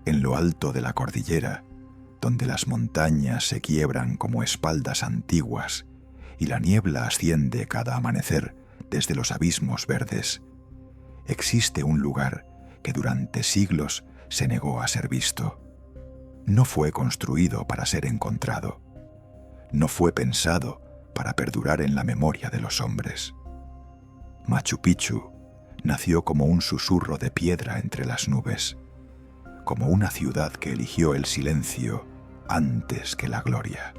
en lo alto de la cordillera, donde las montañas se quiebran como espaldas antiguas y la niebla asciende cada amanecer desde los abismos verdes, existe un lugar que durante siglos se negó a ser visto. No fue construido para ser encontrado. No fue pensado para perdurar en la memoria de los hombres. Machu Picchu nació como un susurro de piedra entre las nubes, como una ciudad que eligió el silencio antes que la gloria.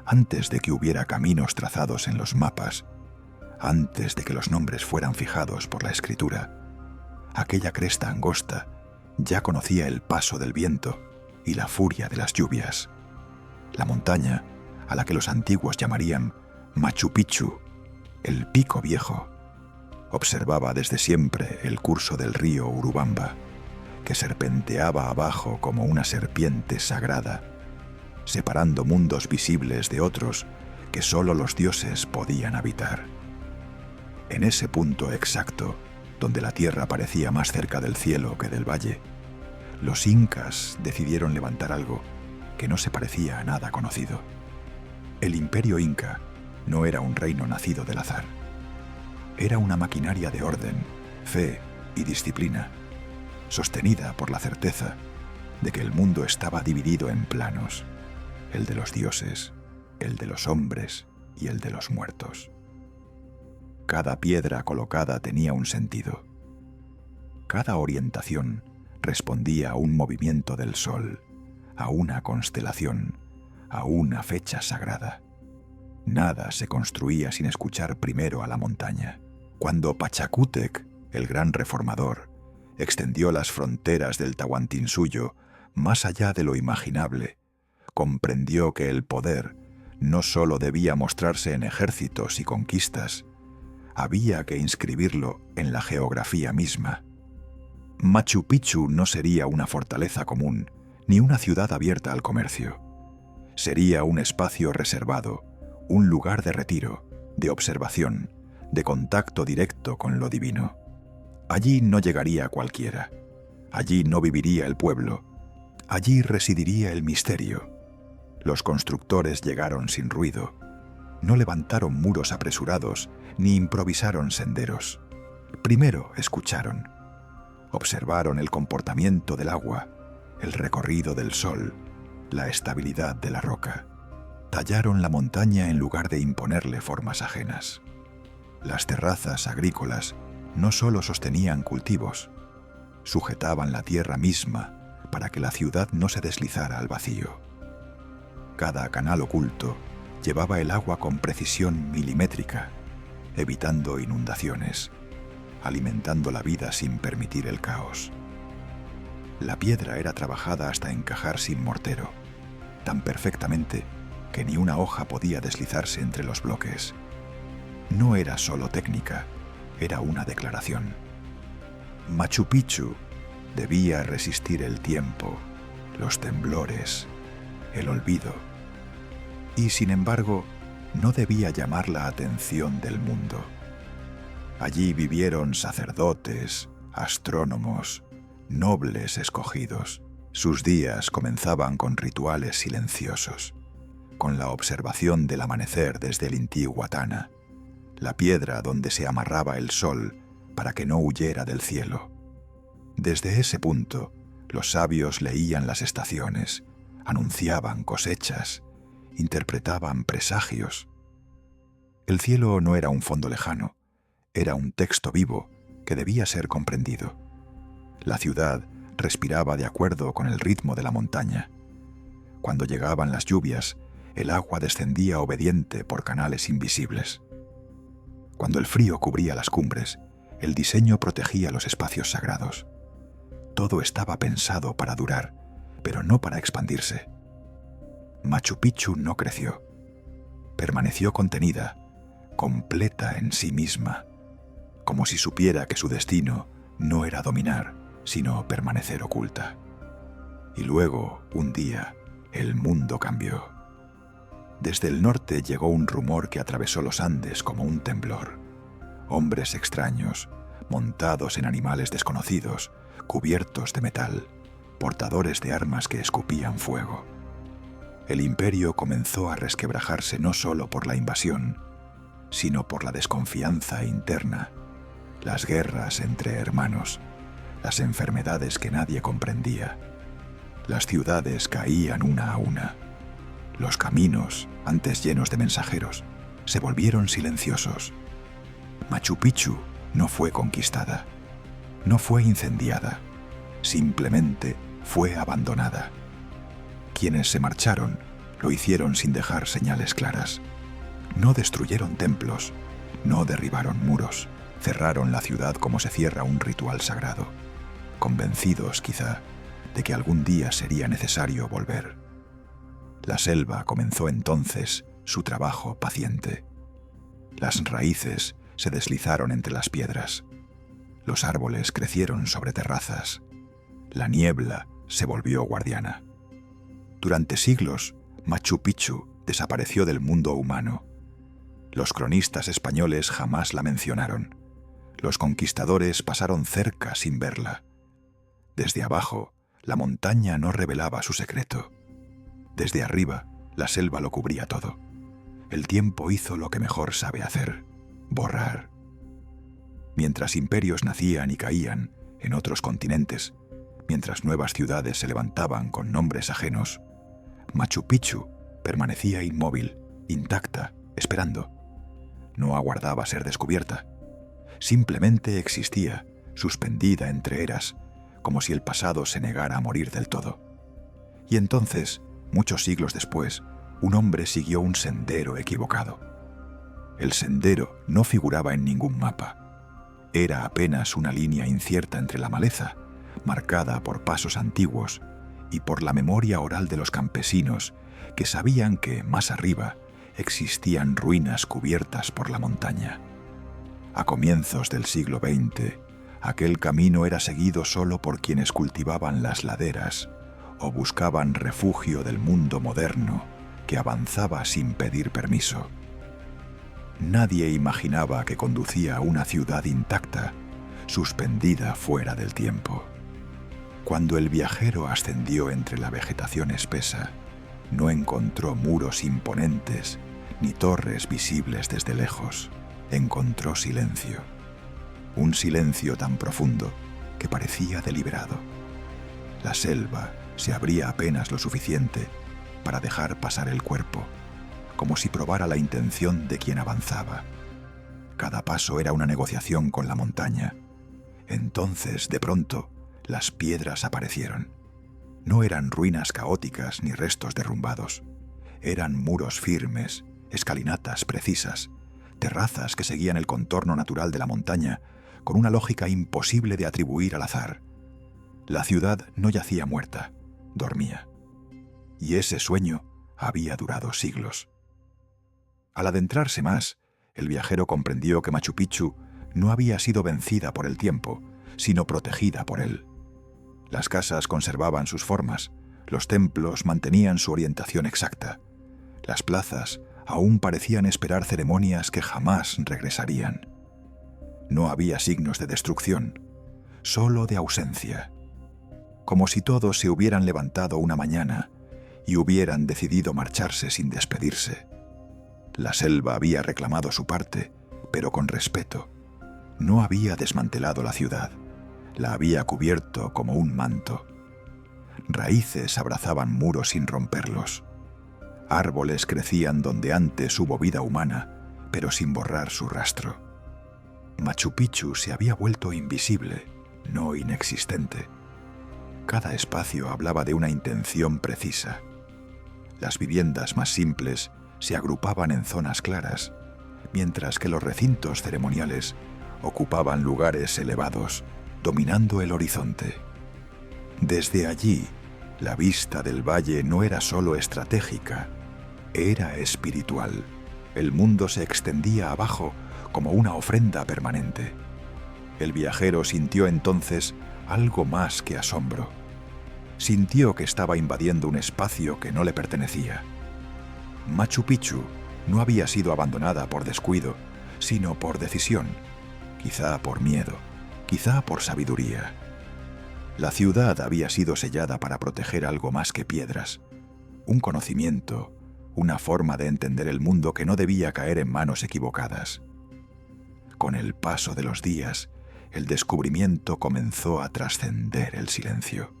Antes de que hubiera caminos trazados en los mapas, antes de que los nombres fueran fijados por la escritura, aquella cresta angosta ya conocía el paso del viento y la furia de las lluvias. La montaña, a la que los antiguos llamarían Machu Picchu, el Pico Viejo, observaba desde siempre el curso del río Urubamba, que serpenteaba abajo como una serpiente sagrada, separando mundos visibles de otros que solo los dioses podían habitar. En ese punto exacto, donde la tierra parecía más cerca del cielo que del valle, los incas decidieron levantar algo que no se parecía a nada conocido. El imperio inca no era un reino nacido del azar. Era una maquinaria de orden, fe y disciplina, sostenida por la certeza de que el mundo estaba dividido en planos, el de los dioses, el de los hombres y el de los muertos. Cada piedra colocada tenía un sentido. Cada orientación respondía a un movimiento del sol, a una constelación, a una fecha sagrada. Nada se construía sin escuchar primero a la montaña. Cuando Pachacútec, el gran reformador, extendió las fronteras del Tahuantinsuyo más allá de lo imaginable, comprendió que el poder no solo debía mostrarse en ejércitos y conquistas, había que inscribirlo en la geografía misma. Machu Picchu no sería una fortaleza común, ni una ciudad abierta al comercio. Sería un espacio reservado, un lugar de retiro, de observación, de contacto directo con lo divino. Allí no llegaría cualquiera. Allí no viviría el pueblo. Allí residiría el misterio. Los constructores llegaron sin ruido. No levantaron muros apresurados ni improvisaron senderos. Primero escucharon. Observaron el comportamiento del agua, el recorrido del sol, la estabilidad de la roca. Tallaron la montaña en lugar de imponerle formas ajenas. Las terrazas agrícolas no solo sostenían cultivos, sujetaban la tierra misma para que la ciudad no se deslizara al vacío. Cada canal oculto llevaba el agua con precisión milimétrica, evitando inundaciones, alimentando la vida sin permitir el caos. La piedra era trabajada hasta encajar sin mortero, tan perfectamente que ni una hoja podía deslizarse entre los bloques. No era solo técnica, era una declaración. Machu Picchu debía resistir el tiempo, los temblores, el olvido, y sin embargo no debía llamar la atención del mundo. Allí vivieron sacerdotes, astrónomos, nobles escogidos. Sus días comenzaban con rituales silenciosos, con la observación del amanecer desde el Intihuatana, la piedra donde se amarraba el sol para que no huyera del cielo. Desde ese punto, los sabios leían las estaciones, anunciaban cosechas, interpretaban presagios. El cielo no era un fondo lejano, era un texto vivo que debía ser comprendido. La ciudad respiraba de acuerdo con el ritmo de la montaña. Cuando llegaban las lluvias, el agua descendía obediente por canales invisibles. Cuando el frío cubría las cumbres, el diseño protegía los espacios sagrados. Todo estaba pensado para durar, pero no para expandirse. Machu Picchu no creció. Permaneció contenida, completa en sí misma, como si supiera que su destino no era dominar, sino permanecer oculta. Y luego, un día, el mundo cambió. Desde el norte llegó un rumor que atravesó los Andes como un temblor. Hombres extraños, montados en animales desconocidos, cubiertos de metal, portadores de armas que escupían fuego. El imperio comenzó a resquebrajarse no solo por la invasión, sino por la desconfianza interna, las guerras entre hermanos, las enfermedades que nadie comprendía. Las ciudades caían una a una. Los caminos, antes llenos de mensajeros, se volvieron silenciosos. Machu Picchu no fue conquistada, no fue incendiada, simplemente fue abandonada. Quienes se marcharon lo hicieron sin dejar señales claras. No destruyeron templos, no derribaron muros, cerraron la ciudad como se cierra un ritual sagrado, convencidos, quizá, de que algún día sería necesario volver. La selva comenzó entonces su trabajo paciente. Las raíces se deslizaron entre las piedras. Los árboles crecieron sobre terrazas. La niebla se volvió guardiana. Durante siglos, Machu Picchu desapareció del mundo humano. Los cronistas españoles jamás la mencionaron. Los conquistadores pasaron cerca sin verla. Desde abajo, la montaña no revelaba su secreto. Desde arriba, la selva lo cubría todo. El tiempo hizo lo que mejor sabe hacer: borrar. Mientras imperios nacían y caían en otros continentes, mientras nuevas ciudades se levantaban con nombres ajenos, Machu Picchu permanecía inmóvil, intacta, esperando. No aguardaba ser descubierta. Simplemente existía, suspendida entre eras, como si el pasado se negara a morir del todo. Y entonces, muchos siglos después, un hombre siguió un sendero equivocado. El sendero no figuraba en ningún mapa. Era apenas una línea incierta entre la maleza, marcada por pasos antiguos y por la memoria oral de los campesinos que sabían que, más arriba, existían ruinas cubiertas por la montaña. A comienzos del siglo XX, aquel camino era seguido solo por quienes cultivaban las laderas o buscaban refugio del mundo moderno que avanzaba sin pedir permiso. Nadie imaginaba que conducía a una ciudad intacta, suspendida fuera del tiempo. Cuando el viajero ascendió entre la vegetación espesa, no encontró muros imponentes ni torres visibles desde lejos. Encontró silencio. Un silencio tan profundo que parecía deliberado. La selva se abría apenas lo suficiente para dejar pasar el cuerpo, como si probara la intención de quien avanzaba. Cada paso era una negociación con la montaña. Entonces, de pronto, las piedras aparecieron. No eran ruinas caóticas ni restos derrumbados. Eran muros firmes, escalinatas precisas, terrazas que seguían el contorno natural de la montaña con una lógica imposible de atribuir al azar. La ciudad no yacía muerta, dormía. Y ese sueño había durado siglos. Al adentrarse más, el viajero comprendió que Machu Picchu no había sido vencida por el tiempo, sino protegida por él. Las casas conservaban sus formas, los templos mantenían su orientación exacta, las plazas aún parecían esperar ceremonias que jamás regresarían. No había signos de destrucción, solo de ausencia. Como si todos se hubieran levantado una mañana y hubieran decidido marcharse sin despedirse. La selva había reclamado su parte, pero con respeto. No había desmantelado la ciudad, la había cubierto como un manto. Raíces abrazaban muros sin romperlos. Árboles crecían donde antes hubo vida humana, pero sin borrar su rastro. Machu Picchu se había vuelto invisible, no inexistente. Cada espacio hablaba de una intención precisa. Las viviendas más simples se agrupaban en zonas claras, mientras que los recintos ceremoniales ocupaban lugares elevados, dominando el horizonte. Desde allí, la vista del valle no era solo estratégica, era espiritual. El mundo se extendía abajo como una ofrenda permanente. El viajero sintió entonces algo más que asombro. Sintió que estaba invadiendo un espacio que no le pertenecía. Machu Picchu no había sido abandonada por descuido, sino por decisión, quizá por miedo, quizá por sabiduría. La ciudad había sido sellada para proteger algo más que piedras, un conocimiento, una forma de entender el mundo que no debía caer en manos equivocadas. Con el paso de los días, el descubrimiento comenzó a trascender el silencio.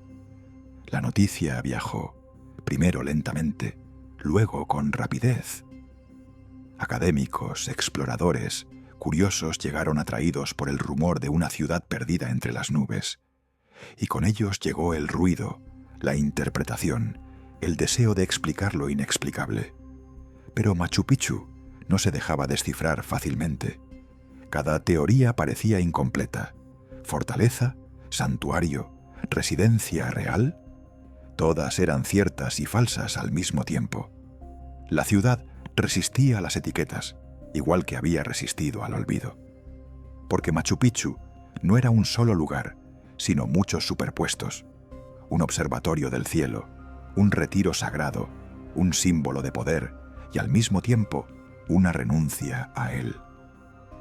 La noticia viajó, primero lentamente, luego con rapidez. Académicos, exploradores, curiosos llegaron atraídos por el rumor de una ciudad perdida entre las nubes. Y con ellos llegó el ruido, la interpretación, el deseo de explicar lo inexplicable. Pero Machu Picchu no se dejaba descifrar fácilmente. Cada teoría parecía incompleta. Fortaleza, santuario, residencia real, todas eran ciertas y falsas al mismo tiempo. La ciudad resistía a las etiquetas, igual que había resistido al olvido. Porque Machu Picchu no era un solo lugar, sino muchos superpuestos. Un observatorio del cielo, un retiro sagrado, un símbolo de poder y al mismo tiempo una renuncia a él.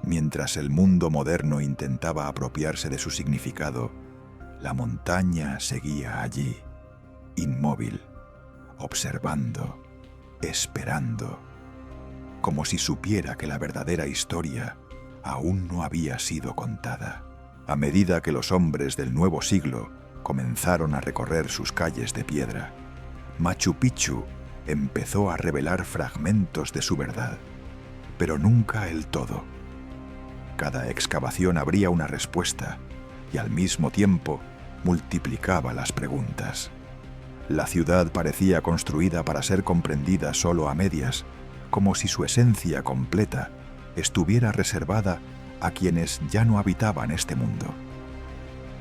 Mientras el mundo moderno intentaba apropiarse de su significado, la montaña seguía allí, inmóvil, observando, esperando, como si supiera que la verdadera historia aún no había sido contada. A medida que los hombres del nuevo siglo comenzaron a recorrer sus calles de piedra, Machu Picchu empezó a revelar fragmentos de su verdad, pero nunca el todo. Cada excavación abría una respuesta y al mismo tiempo multiplicaba las preguntas. La ciudad parecía construida para ser comprendida solo a medias, como si su esencia completa estuviera reservada a quienes ya no habitaban este mundo.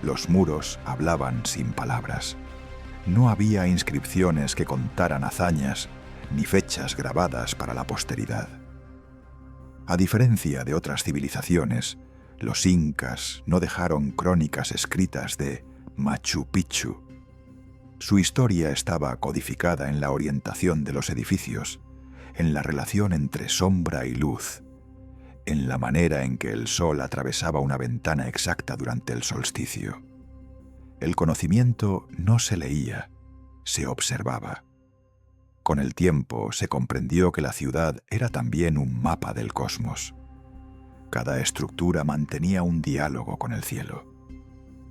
Los muros hablaban sin palabras. No había inscripciones que contaran hazañas, ni fechas grabadas para la posteridad. A diferencia de otras civilizaciones, los incas no dejaron crónicas escritas de Machu Picchu. Su historia estaba codificada en la orientación de los edificios, en la relación entre sombra y luz, en la manera en que el sol atravesaba una ventana exacta durante el solsticio. El conocimiento no se leía, se observaba. Con el tiempo se comprendió que la ciudad era también un mapa del cosmos. Cada estructura mantenía un diálogo con el cielo.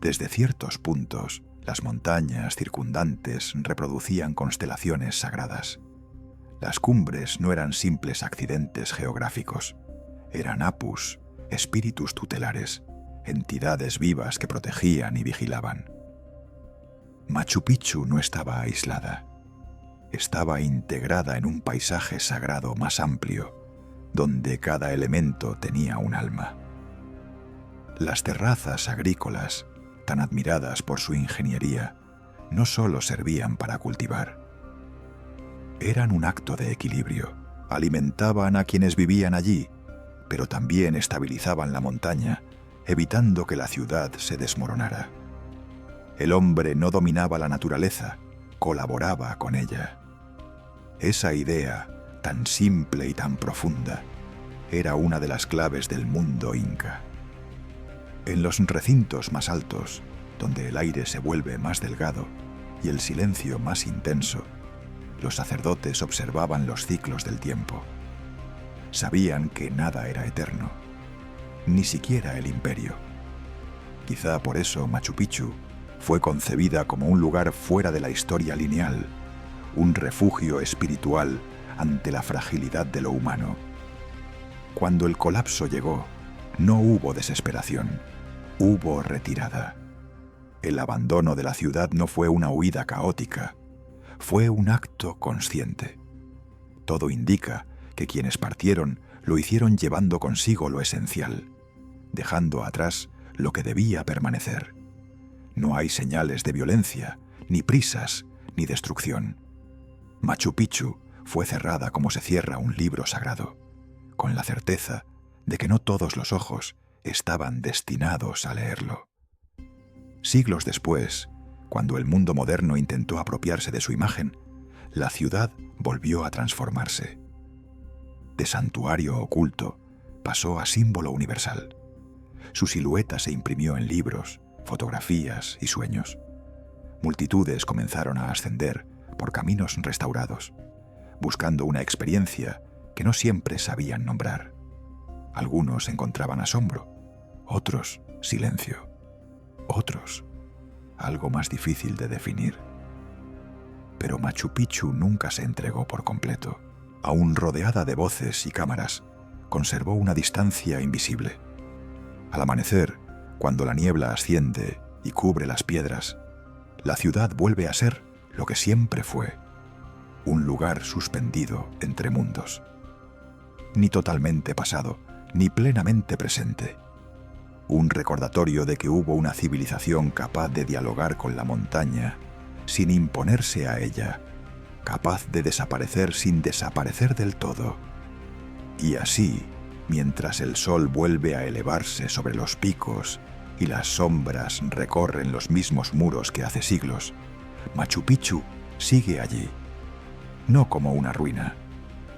Desde ciertos puntos, las montañas circundantes reproducían constelaciones sagradas. Las cumbres no eran simples accidentes geográficos. Eran apus, espíritus tutelares, entidades vivas que protegían y vigilaban. Machu Picchu no estaba aislada. Estaba integrada en un paisaje sagrado más amplio, donde cada elemento tenía un alma. Las terrazas agrícolas, tan admiradas por su ingeniería, no solo servían para cultivar. Eran un acto de equilibrio, alimentaban a quienes vivían allí, pero también estabilizaban la montaña, evitando que la ciudad se desmoronara. El hombre no dominaba la naturaleza, colaboraba con ella. Esa idea, tan simple y tan profunda, era una de las claves del mundo inca. En los recintos más altos, donde el aire se vuelve más delgado y el silencio más intenso, los sacerdotes observaban los ciclos del tiempo. Sabían que nada era eterno, ni siquiera el imperio. Quizá por eso Machu Picchu fue concebida como un lugar fuera de la historia lineal, un refugio espiritual ante la fragilidad de lo humano. Cuando el colapso llegó, no hubo desesperación, hubo retirada. El abandono de la ciudad no fue una huida caótica, fue un acto consciente. Todo indica que quienes partieron lo hicieron llevando consigo lo esencial, dejando atrás lo que debía permanecer. No hay señales de violencia, ni prisas, ni destrucción. Machu Picchu fue cerrada como se cierra un libro sagrado, con la certeza de que no todos los ojos estaban destinados a leerlo. Siglos después, cuando el mundo moderno intentó apropiarse de su imagen, la ciudad volvió a transformarse. De santuario oculto pasó a símbolo universal. Su silueta se imprimió en libros, fotografías y sueños. multitudes comenzaron a ascender por caminos restaurados, buscando una experiencia que no siempre sabían nombrar. Algunos encontraban asombro, otros silencio, otros algo más difícil de definir. Pero Machu Picchu nunca se entregó por completo. Aún rodeada de voces y cámaras, conservó una distancia invisible. Al amanecer, cuando la niebla asciende y cubre las piedras, la ciudad vuelve a ser lo que siempre fue, un lugar suspendido entre mundos. Ni totalmente pasado, ni plenamente presente. Un recordatorio de que hubo una civilización capaz de dialogar con la montaña sin imponerse a ella, capaz de desaparecer sin desaparecer del todo. Y así, mientras el sol vuelve a elevarse sobre los picos y las sombras recorren los mismos muros que hace siglos, Machu Picchu sigue allí, no como una ruina,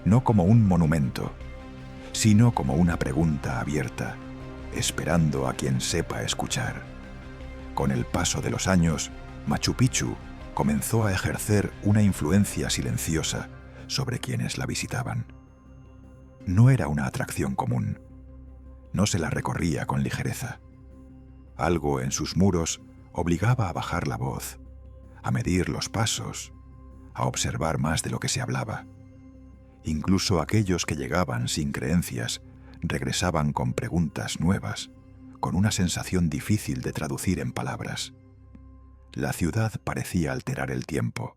no como un monumento, sino como una pregunta abierta, esperando a quien sepa escuchar. Con el paso de los años, Machu Picchu comenzó a ejercer una influencia silenciosa sobre quienes la visitaban. No era una atracción común. No se la recorría con ligereza. Algo en sus muros obligaba a bajar la voz, a medir los pasos, a observar más de lo que se hablaba. Incluso aquellos que llegaban sin creencias regresaban con preguntas nuevas, con una sensación difícil de traducir en palabras. La ciudad parecía alterar el tiempo.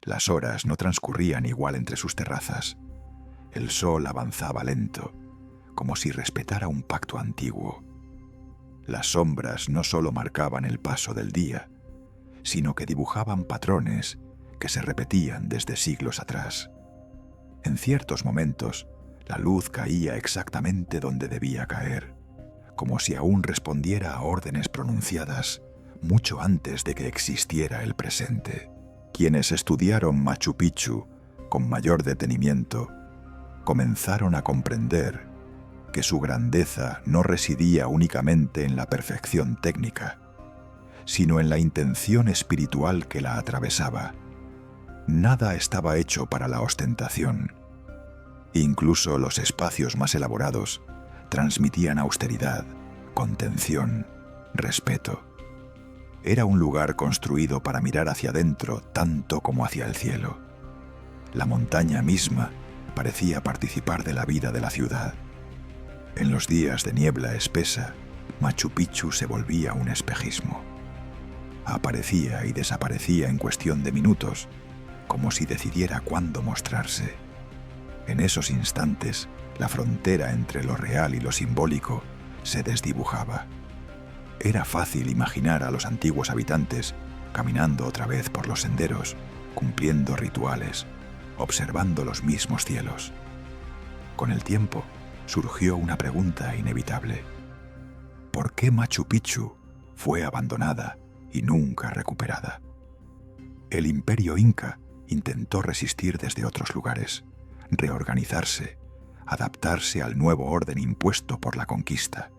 Las horas no transcurrían igual entre sus terrazas. El sol avanzaba lento, como si respetara un pacto antiguo. Las sombras no solo marcaban el paso del día, sino que dibujaban patrones que se repetían desde siglos atrás. En ciertos momentos, la luz caía exactamente donde debía caer, como si aún respondiera a órdenes pronunciadas mucho antes de que existiera el presente. Quienes estudiaron Machu Picchu con mayor detenimiento comenzaron a comprender que su grandeza no residía únicamente en la perfección técnica, sino en la intención espiritual que la atravesaba. Nada estaba hecho para la ostentación. Incluso los espacios más elaborados transmitían austeridad, contención, respeto. Era un lugar construido para mirar hacia adentro tanto como hacia el cielo. La montaña misma parecía participar de la vida de la ciudad. En los días de niebla espesa, Machu Picchu se volvía un espejismo. Aparecía y desaparecía en cuestión de minutos, como si decidiera cuándo mostrarse. En esos instantes, la frontera entre lo real y lo simbólico se desdibujaba. Era fácil imaginar a los antiguos habitantes caminando otra vez por los senderos, cumpliendo rituales, observando los mismos cielos. Con el tiempo, surgió una pregunta inevitable. ¿Por qué Machu Picchu fue abandonada y nunca recuperada? El imperio inca intentó resistir desde otros lugares, reorganizarse, adaptarse al nuevo orden impuesto por la conquista.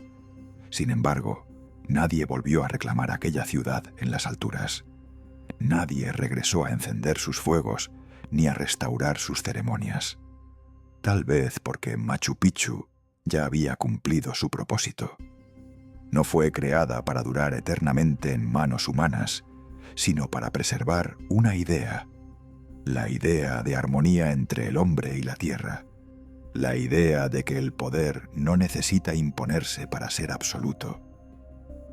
Sin embargo, nadie volvió a reclamar aquella ciudad en las alturas. Nadie regresó a encender sus fuegos ni a restaurar sus ceremonias. Tal vez porque Machu Picchu ya había cumplido su propósito. No fue creada para durar eternamente en manos humanas, sino para preservar una idea, la idea de armonía entre el hombre y la tierra, la idea de que el poder no necesita imponerse para ser absoluto,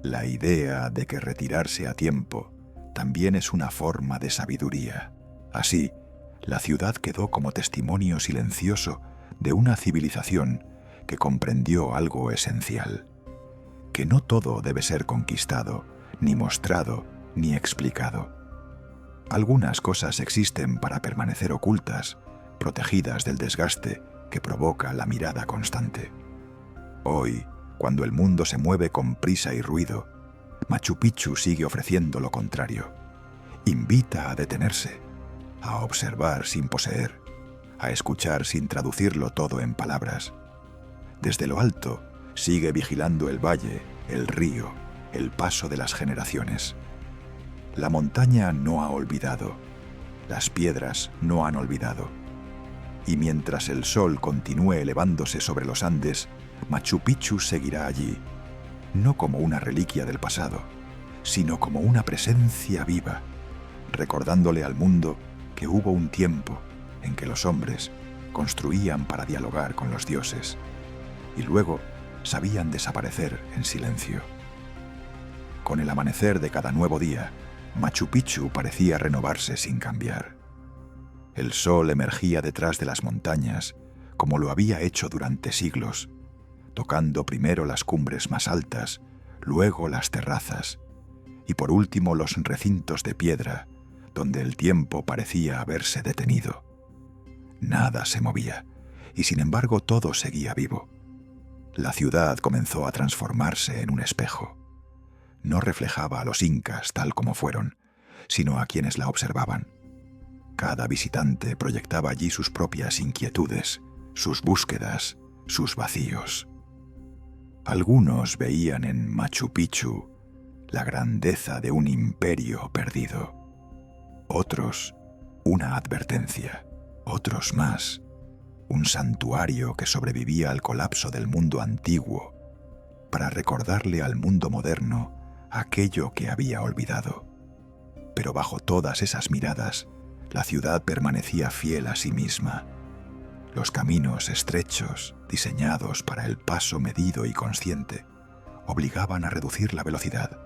la idea de que retirarse a tiempo también es una forma de sabiduría. Así, la ciudad quedó como testimonio silencioso de una civilización que comprendió algo esencial, que no todo debe ser conquistado, ni mostrado, ni explicado. Algunas cosas existen para permanecer ocultas, protegidas del desgaste que provoca la mirada constante. Hoy, cuando el mundo se mueve con prisa y ruido, Machu Picchu sigue ofreciendo lo contrario. Invita a detenerse, a observar sin poseer, a escuchar sin traducirlo todo en palabras. Desde lo alto, sigue vigilando el valle, el río, el paso de las generaciones. La montaña no ha olvidado, las piedras no han olvidado. Y mientras el sol continúe elevándose sobre los Andes, Machu Picchu seguirá allí, no como una reliquia del pasado, sino como una presencia viva, recordándole al mundo que hubo un tiempo en que los hombres construían para dialogar con los dioses y luego sabían desaparecer en silencio. Con el amanecer de cada nuevo día, Machu Picchu parecía renovarse sin cambiar. El sol emergía detrás de las montañas, como lo había hecho durante siglos, tocando primero las cumbres más altas, luego las terrazas, y por último los recintos de piedra, donde el tiempo parecía haberse detenido. Nada se movía, y sin embargo todo seguía vivo. La ciudad comenzó a transformarse en un espejo. No reflejaba a los incas tal como fueron, sino a quienes la observaban. Cada visitante proyectaba allí sus propias inquietudes, sus búsquedas, sus vacíos. Algunos veían en Machu Picchu la grandeza de un imperio perdido. Otros, una advertencia. Otros más, un santuario que sobrevivía al colapso del mundo antiguo para recordarle al mundo moderno aquello que había olvidado. Pero bajo todas esas miradas, la ciudad permanecía fiel a sí misma. Los caminos estrechos, diseñados para el paso medido y consciente, obligaban a reducir la velocidad.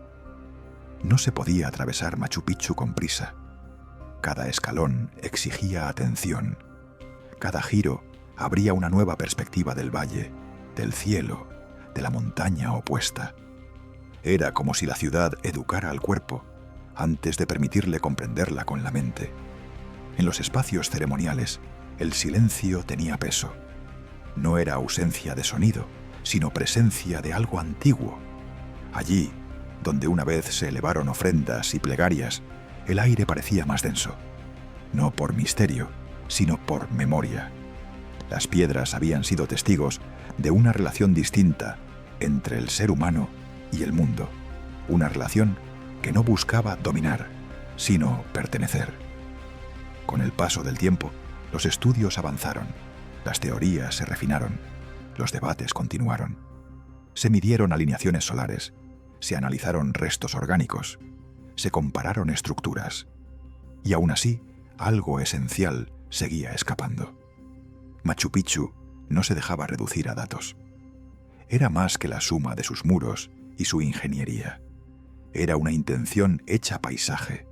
No se podía atravesar Machu Picchu con prisa. Cada escalón exigía atención. Cada giro abría una nueva perspectiva del valle, del cielo, de la montaña opuesta. Era como si la ciudad educara al cuerpo antes de permitirle comprenderla con la mente. En los espacios ceremoniales, el silencio tenía peso. No era ausencia de sonido, sino presencia de algo antiguo. Allí, donde una vez se elevaron ofrendas y plegarias, el aire parecía más denso, no por misterio, sino por memoria. Las piedras habían sido testigos de una relación distinta entre el ser humano y el mundo, una relación que no buscaba dominar, sino pertenecer. Con el paso del tiempo, los estudios avanzaron, las teorías se refinaron, los debates continuaron. Se midieron alineaciones solares, se analizaron restos orgánicos, se compararon estructuras, y aún así, algo esencial seguía escapando. Machu Picchu no se dejaba reducir a datos. Era más que la suma de sus muros y su ingeniería. Era una intención hecha paisaje.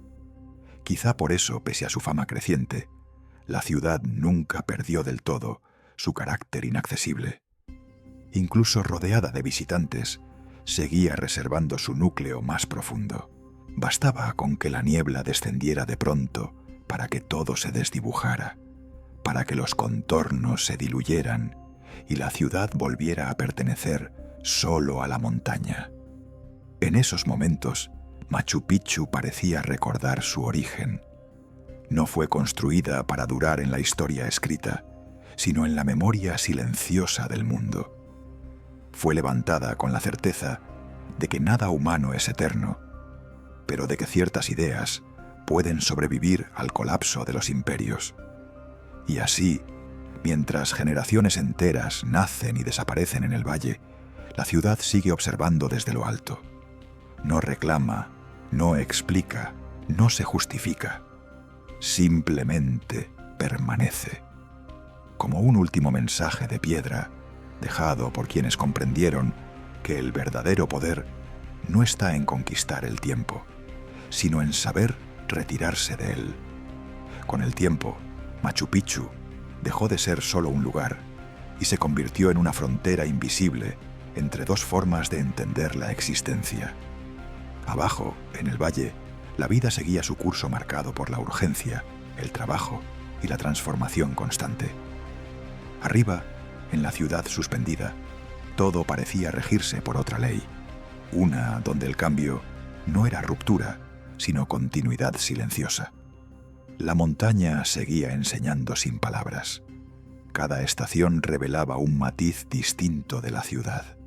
Quizá por eso, pese a su fama creciente, la ciudad nunca perdió del todo su carácter inaccesible. Incluso rodeada de visitantes, seguía reservando su núcleo más profundo. Bastaba con que la niebla descendiera de pronto para que todo se desdibujara, para que los contornos se diluyeran y la ciudad volviera a pertenecer solo a la montaña. En esos momentos, Machu Picchu parecía recordar su origen. No fue construida para durar en la historia escrita, sino en la memoria silenciosa del mundo. Fue levantada con la certeza de que nada humano es eterno, pero de que ciertas ideas pueden sobrevivir al colapso de los imperios. Y así, mientras generaciones enteras nacen y desaparecen en el valle, la ciudad sigue observando desde lo alto. No reclama, no explica, no se justifica. Simplemente permanece. Como un último mensaje de piedra, dejado por quienes comprendieron que el verdadero poder no está en conquistar el tiempo, sino en saber retirarse de él. Con el tiempo, Machu Picchu dejó de ser solo un lugar y se convirtió en una frontera invisible entre dos formas de entender la existencia. Abajo, en el valle, la vida seguía su curso marcado por la urgencia, el trabajo y la transformación constante. Arriba, en la ciudad suspendida, todo parecía regirse por otra ley, una donde el cambio no era ruptura, sino continuidad silenciosa. La montaña seguía enseñando sin palabras. Cada estación revelaba un matiz distinto de la ciudad.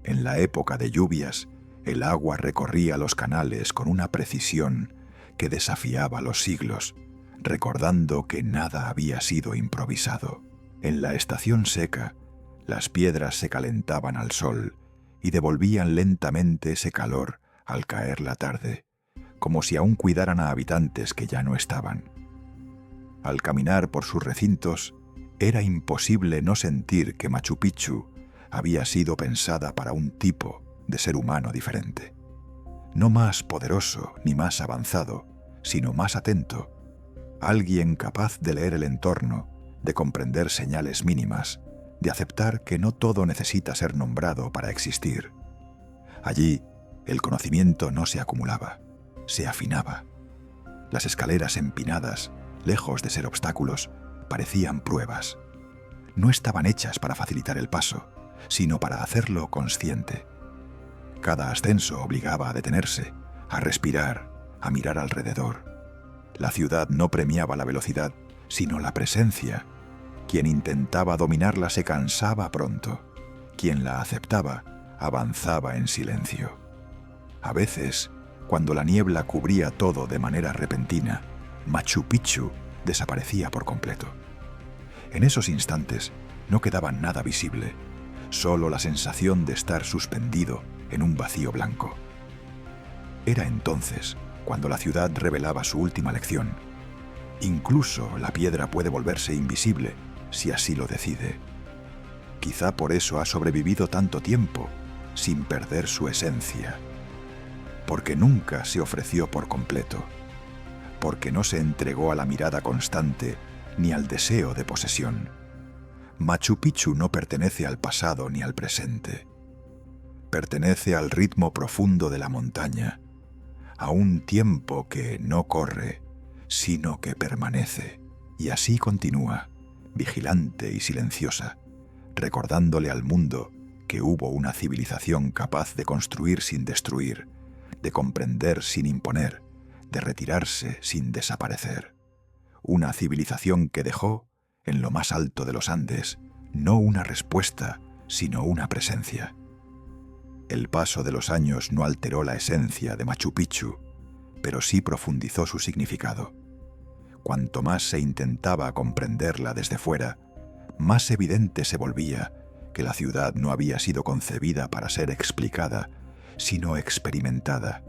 En la época de lluvias, El agua recorría los canales con una precisión que desafiaba los siglos, recordando que nada había sido improvisado. En la estación seca, las piedras se calentaban al sol y devolvían lentamente ese calor al caer la tarde, como si aún cuidaran a habitantes que ya no estaban. Al caminar por sus recintos, era imposible no sentir que Machu Picchu había sido pensada para un tipo de ser humano diferente. No más poderoso ni más avanzado, sino más atento. Alguien capaz de leer el entorno, de comprender señales mínimas, de aceptar que no todo necesita ser nombrado para existir. Allí, el conocimiento no se acumulaba, se afinaba. Las escaleras empinadas, lejos de ser obstáculos, parecían pruebas. No estaban hechas para facilitar el paso, sino para hacerlo consciente. Cada ascenso obligaba a detenerse, a respirar, a mirar alrededor. La ciudad no premiaba la velocidad, sino la presencia. Quien intentaba dominarla se cansaba pronto. Quien la aceptaba, avanzaba en silencio. A veces, cuando la niebla cubría todo de manera repentina, Machu Picchu desaparecía por completo. En esos instantes no quedaba nada visible, solo la sensación de estar suspendido en un vacío blanco. Era entonces cuando la ciudad revelaba su última lección. Incluso la piedra puede volverse invisible si así lo decide. Quizá por eso ha sobrevivido tanto tiempo, sin perder su esencia. Porque nunca se ofreció por completo. Porque no se entregó a la mirada constante ni al deseo de posesión. Machu Picchu no pertenece al pasado ni al presente. Pertenece al ritmo profundo de la montaña, a un tiempo que no corre, sino que permanece, y así continúa, vigilante y silenciosa, recordándole al mundo que hubo una civilización capaz de construir sin destruir, de comprender sin imponer, de retirarse sin desaparecer. Una civilización que dejó, en lo más alto de los Andes, no una respuesta, sino una presencia. El paso de los años no alteró la esencia de Machu Picchu, pero sí profundizó su significado. Cuanto más se intentaba comprenderla desde fuera, más evidente se volvía que la ciudad no había sido concebida para ser explicada, sino experimentada.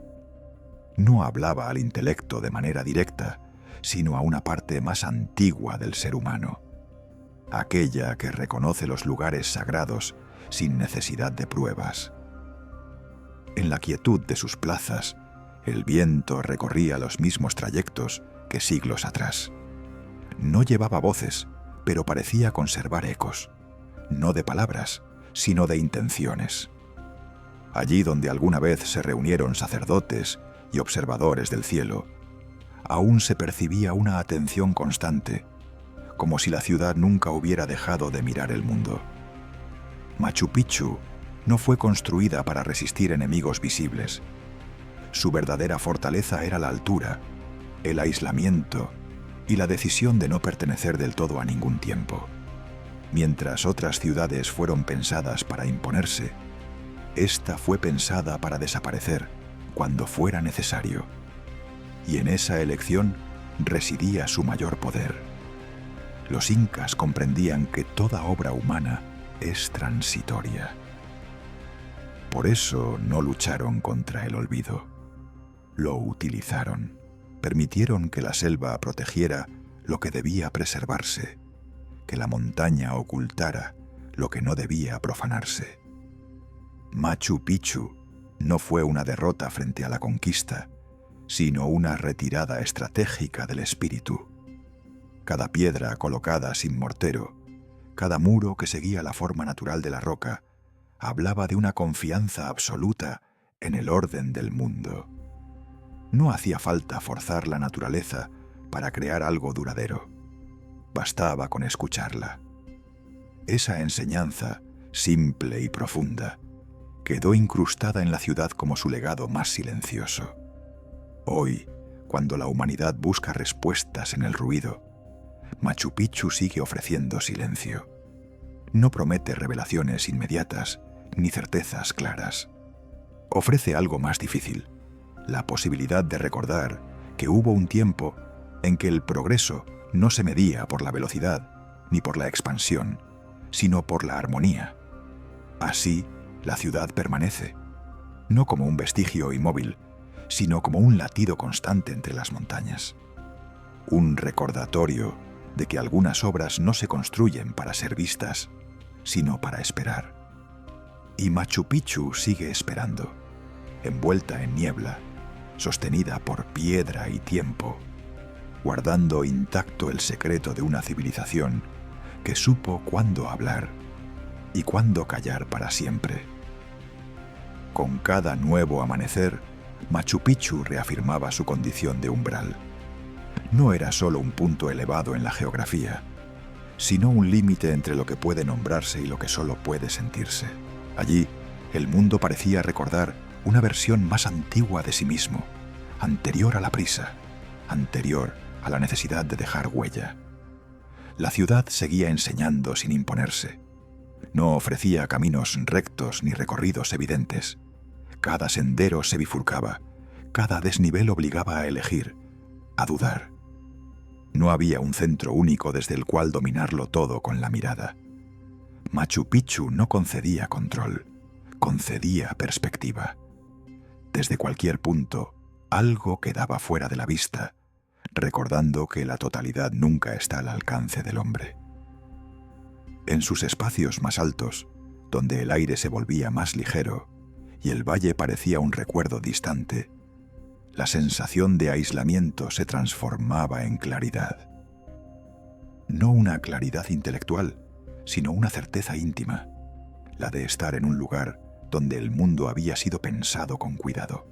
No hablaba al intelecto de manera directa, sino a una parte más antigua del ser humano, aquella que reconoce los lugares sagrados sin necesidad de pruebas. En la quietud de sus plazas, el viento recorría los mismos trayectos que siglos atrás. No llevaba voces, pero parecía conservar ecos, no de palabras, sino de intenciones. Allí donde alguna vez se reunieron sacerdotes y observadores del cielo, aún se percibía una atención constante, como si la ciudad nunca hubiera dejado de mirar el mundo. Machu Picchu no fue construida para resistir enemigos visibles. Su verdadera fortaleza era la altura, el aislamiento y la decisión de no pertenecer del todo a ningún tiempo. Mientras otras ciudades fueron pensadas para imponerse, esta fue pensada para desaparecer cuando fuera necesario. Y en esa elección residía su mayor poder. Los incas comprendían que toda obra humana es transitoria. Por eso no lucharon contra el olvido. Lo utilizaron. Permitieron que la selva protegiera lo que debía preservarse, que la montaña ocultara lo que no debía profanarse. Machu Picchu no fue una derrota frente a la conquista, sino una retirada estratégica del espíritu. Cada piedra colocada sin mortero, cada muro que seguía la forma natural de la roca, hablaba de una confianza absoluta en el orden del mundo. No hacía falta forzar la naturaleza para crear algo duradero. Bastaba con escucharla. Esa enseñanza, simple y profunda, quedó incrustada en la ciudad como su legado más silencioso. Hoy, cuando la humanidad busca respuestas en el ruido, Machu Picchu sigue ofreciendo silencio. No promete revelaciones inmediatas ni certezas claras. ofrece algo más difícil, la posibilidad de recordar que hubo un tiempo en que el progreso no se medía por la velocidad ni por la expansión, sino por la armonía. Así, la ciudad permanece, no como un vestigio inmóvil, sino como un latido constante entre las montañas. Un recordatorio de que algunas obras no se construyen para ser vistas, sino para esperar. Y Machu Picchu sigue esperando, envuelta en niebla, sostenida por piedra y tiempo, guardando intacto el secreto de una civilización que supo cuándo hablar y cuándo callar para siempre. Con cada nuevo amanecer, Machu Picchu reafirmaba su condición de umbral. No era solo un punto elevado en la geografía, sino un límite entre lo que puede nombrarse y lo que solo puede sentirse. Allí, el mundo parecía recordar una versión más antigua de sí mismo, anterior a la prisa, anterior a la necesidad de dejar huella. La ciudad seguía enseñando sin imponerse. No ofrecía caminos rectos ni recorridos evidentes. Cada sendero se bifurcaba, cada desnivel obligaba a elegir, a dudar. No había un centro único desde el cual dominarlo todo con la mirada. Machu Picchu no concedía control, concedía perspectiva. Desde cualquier punto, algo quedaba fuera de la vista, recordando que la totalidad nunca está al alcance del hombre. En sus espacios más altos, donde el aire se volvía más ligero y el valle parecía un recuerdo distante, la sensación de aislamiento se transformaba en claridad. No una claridad intelectual, sino una certeza íntima, la de estar en un lugar donde el mundo había sido pensado con cuidado.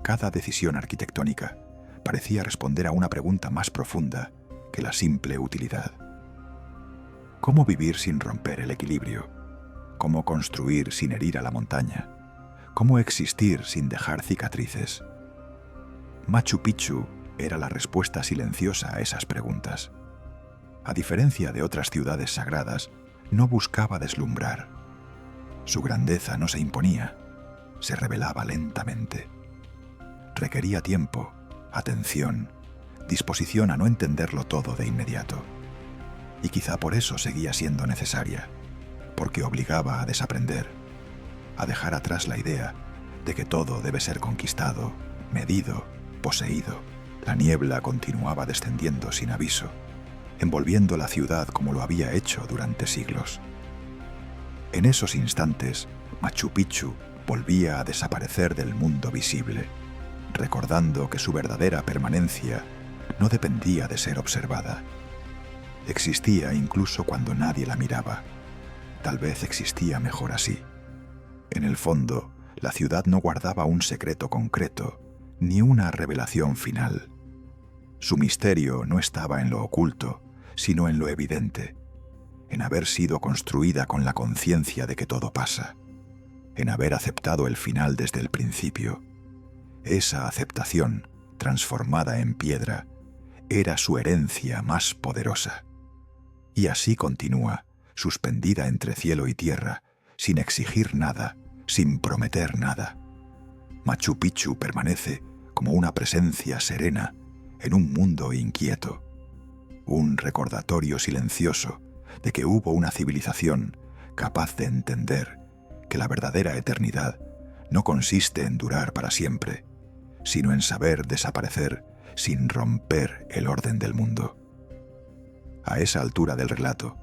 Cada decisión arquitectónica parecía responder a una pregunta más profunda que la simple utilidad. ¿Cómo vivir sin romper el equilibrio? ¿Cómo construir sin herir a la montaña? ¿Cómo existir sin dejar cicatrices? Machu Picchu era la respuesta silenciosa a esas preguntas. A diferencia de otras ciudades sagradas, no buscaba deslumbrar. Su grandeza no se imponía, se revelaba lentamente. Requería tiempo, atención, disposición a no entenderlo todo de inmediato. Y quizá por eso seguía siendo necesaria, porque obligaba a desaprender, a dejar atrás la idea de que todo debe ser conquistado, medido, poseído. La niebla continuaba descendiendo sin aviso, envolviendo la ciudad como lo había hecho durante siglos. En esos instantes, Machu Picchu volvía a desaparecer del mundo visible, recordando que su verdadera permanencia no dependía de ser observada. Existía incluso cuando nadie la miraba. Tal vez existía mejor así. En el fondo, la ciudad no guardaba un secreto concreto, ni una revelación final. Su misterio no estaba en lo oculto, sino en lo evidente, en haber sido construida con la conciencia de que todo pasa, en haber aceptado el final desde el principio. Esa aceptación, transformada en piedra, era su herencia más poderosa. Y así continúa, suspendida entre cielo y tierra, sin exigir nada, sin prometer nada. Machu Picchu permanece como una presencia serena en un mundo inquieto, un recordatorio silencioso de que hubo una civilización capaz de entender que la verdadera eternidad no consiste en durar para siempre, sino en saber desaparecer sin romper el orden del mundo. A esa altura del relato,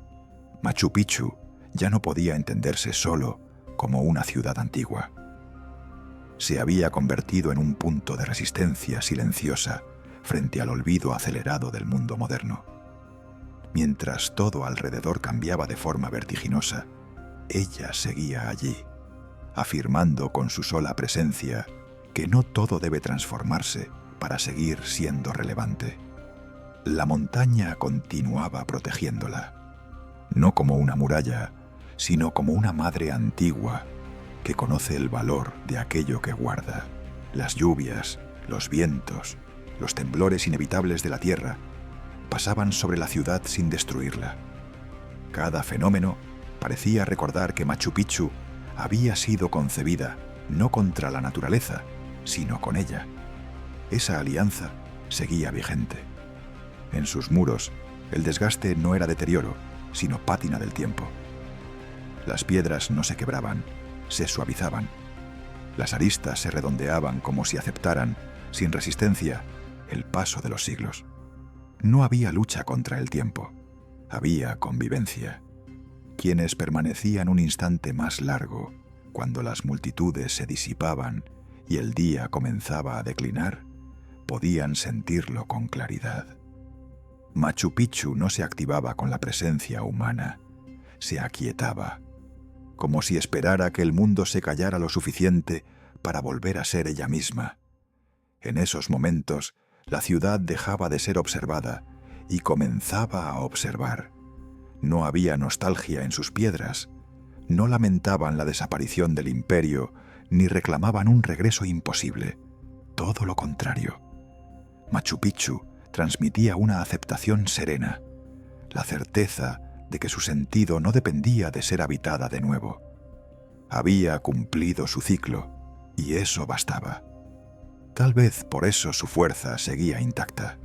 Machu Picchu ya no podía entenderse solo como una ciudad antigua. Se había convertido en un punto de resistencia silenciosa frente al olvido acelerado del mundo moderno. Mientras todo alrededor cambiaba de forma vertiginosa, ella seguía allí, afirmando con su sola presencia que no todo debe transformarse para seguir siendo relevante. La montaña continuaba protegiéndola, no como una muralla, sino como una madre antigua que conoce el valor de aquello que guarda. Las lluvias, los vientos, los temblores inevitables de la tierra pasaban sobre la ciudad sin destruirla. Cada fenómeno parecía recordar que Machu Picchu había sido concebida no contra la naturaleza, sino con ella. Esa alianza seguía vigente. En sus muros, el desgaste no era deterioro, sino pátina del tiempo. Las piedras no se quebraban, se suavizaban. Las aristas se redondeaban como si aceptaran, sin resistencia, el paso de los siglos. No había lucha contra el tiempo, había convivencia. Quienes permanecían un instante más largo, cuando las multitudes se disipaban y el día comenzaba a declinar, podían sentirlo con claridad. Machu Picchu no se activaba con la presencia humana, se aquietaba, como si esperara que el mundo se callara lo suficiente para volver a ser ella misma. En esos momentos, la ciudad dejaba de ser observada y comenzaba a observar. No había nostalgia en sus piedras, no lamentaban la desaparición del imperio, ni reclamaban un regreso imposible. Todo lo contrario. Machu Picchu transmitía una aceptación serena, la certeza de que su sentido no dependía de ser habitada de nuevo. Había cumplido su ciclo, y eso bastaba. Tal vez por eso su fuerza seguía intacta,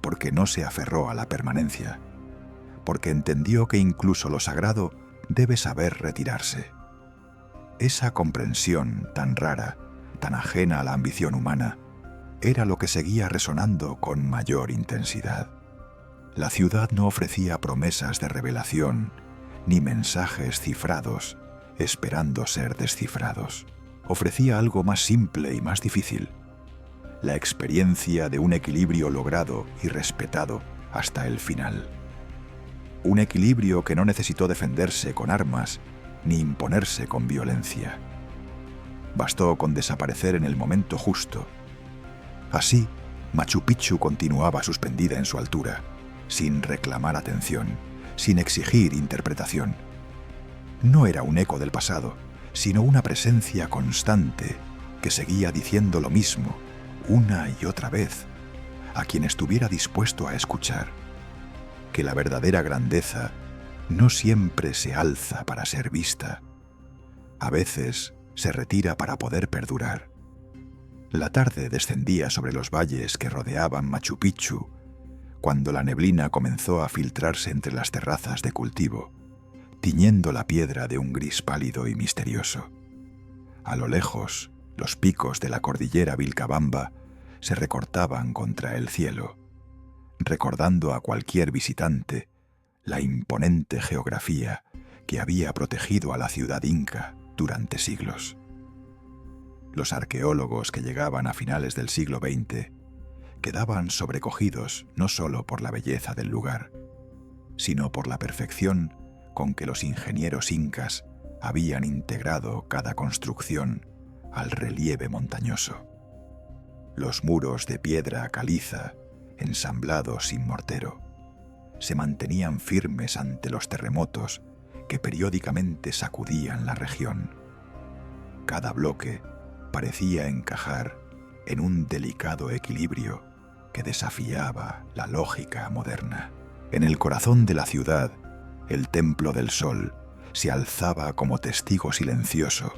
porque no se aferró a la permanencia, porque entendió que incluso lo sagrado debe saber retirarse. Esa comprensión tan rara, tan ajena a la ambición humana, era lo que seguía resonando con mayor intensidad. La ciudad no ofrecía promesas de revelación, ni mensajes cifrados, esperando ser descifrados. Ofrecía algo más simple y más difícil: la experiencia de un equilibrio logrado y respetado hasta el final. Un equilibrio que no necesitó defenderse con armas ni imponerse con violencia. Bastó con desaparecer en el momento justo. Así, Machu Picchu continuaba suspendida en su altura, sin reclamar atención, sin exigir interpretación. No era un eco del pasado, sino una presencia constante que seguía diciendo lo mismo una y otra vez a quien estuviera dispuesto a escuchar: que la verdadera grandeza no siempre se alza para ser vista. A veces se retira para poder perdurar. La tarde descendía sobre los valles que rodeaban Machu Picchu, cuando la neblina comenzó a filtrarse entre las terrazas de cultivo, tiñendo la piedra de un gris pálido y misterioso. A lo lejos, los picos de la cordillera Vilcabamba se recortaban contra el cielo, recordando a cualquier visitante la imponente geografía que había protegido a la ciudad inca durante siglos. Los arqueólogos que llegaban a finales del siglo XX quedaban sobrecogidos no solo por la belleza del lugar, sino por la perfección con que los ingenieros incas habían integrado cada construcción al relieve montañoso. Los muros de piedra caliza, ensamblados sin mortero, se mantenían firmes ante los terremotos que periódicamente sacudían la región. Cada bloque parecía encajar en un delicado equilibrio que desafiaba la lógica moderna. En el corazón de la ciudad, el Templo del Sol se alzaba como testigo silencioso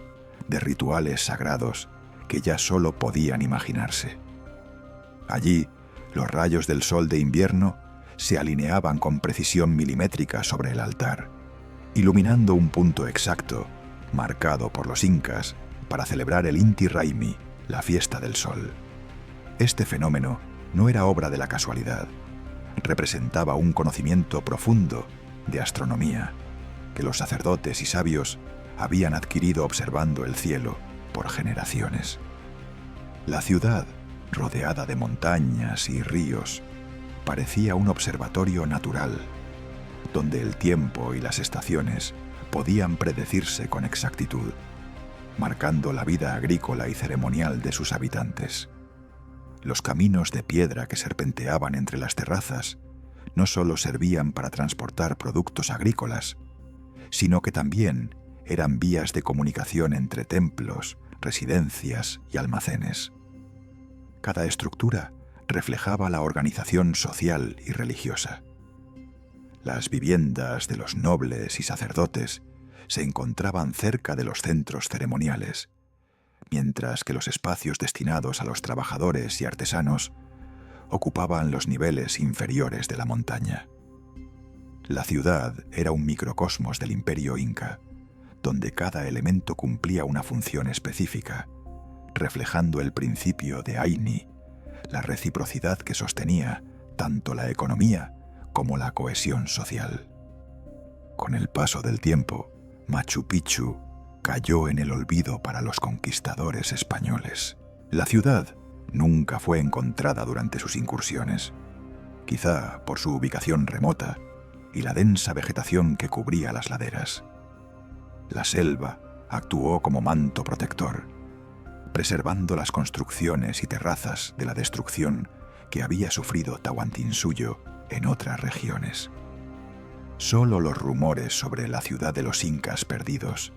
de rituales sagrados que ya solo podían imaginarse. Allí, los rayos del sol de invierno se alineaban con precisión milimétrica sobre el altar, iluminando un punto exacto, marcado por los incas, para celebrar el Inti Raymi, la fiesta del sol. Este fenómeno no era obra de la casualidad, representaba un conocimiento profundo de astronomía que los sacerdotes y sabios habían adquirido observando el cielo por generaciones. La ciudad, rodeada de montañas y ríos, parecía un observatorio natural, donde el tiempo y las estaciones podían predecirse con exactitud, marcando la vida agrícola y ceremonial de sus habitantes. Los caminos de piedra que serpenteaban entre las terrazas no solo servían para transportar productos agrícolas, sino que también eran vías de comunicación entre templos, residencias y almacenes. Cada estructura reflejaba la organización social y religiosa. Las viviendas de los nobles y sacerdotes se encontraban cerca de los centros ceremoniales, mientras que los espacios destinados a los trabajadores y artesanos ocupaban los niveles inferiores de la montaña. La ciudad era un microcosmos del imperio inca, donde cada elemento cumplía una función específica, reflejando el principio de Ayni, la reciprocidad que sostenía tanto la economía como la cohesión social. Con el paso del tiempo, Machu Picchu cayó en el olvido para los conquistadores españoles. La ciudad nunca fue encontrada durante sus incursiones, quizá por su ubicación remota y la densa vegetación que cubría las laderas. La selva actuó como manto protector, preservando las construcciones y terrazas de la destrucción que había sufrido Tahuantinsuyo en otras regiones. Solo los rumores sobre la ciudad de los incas perdidos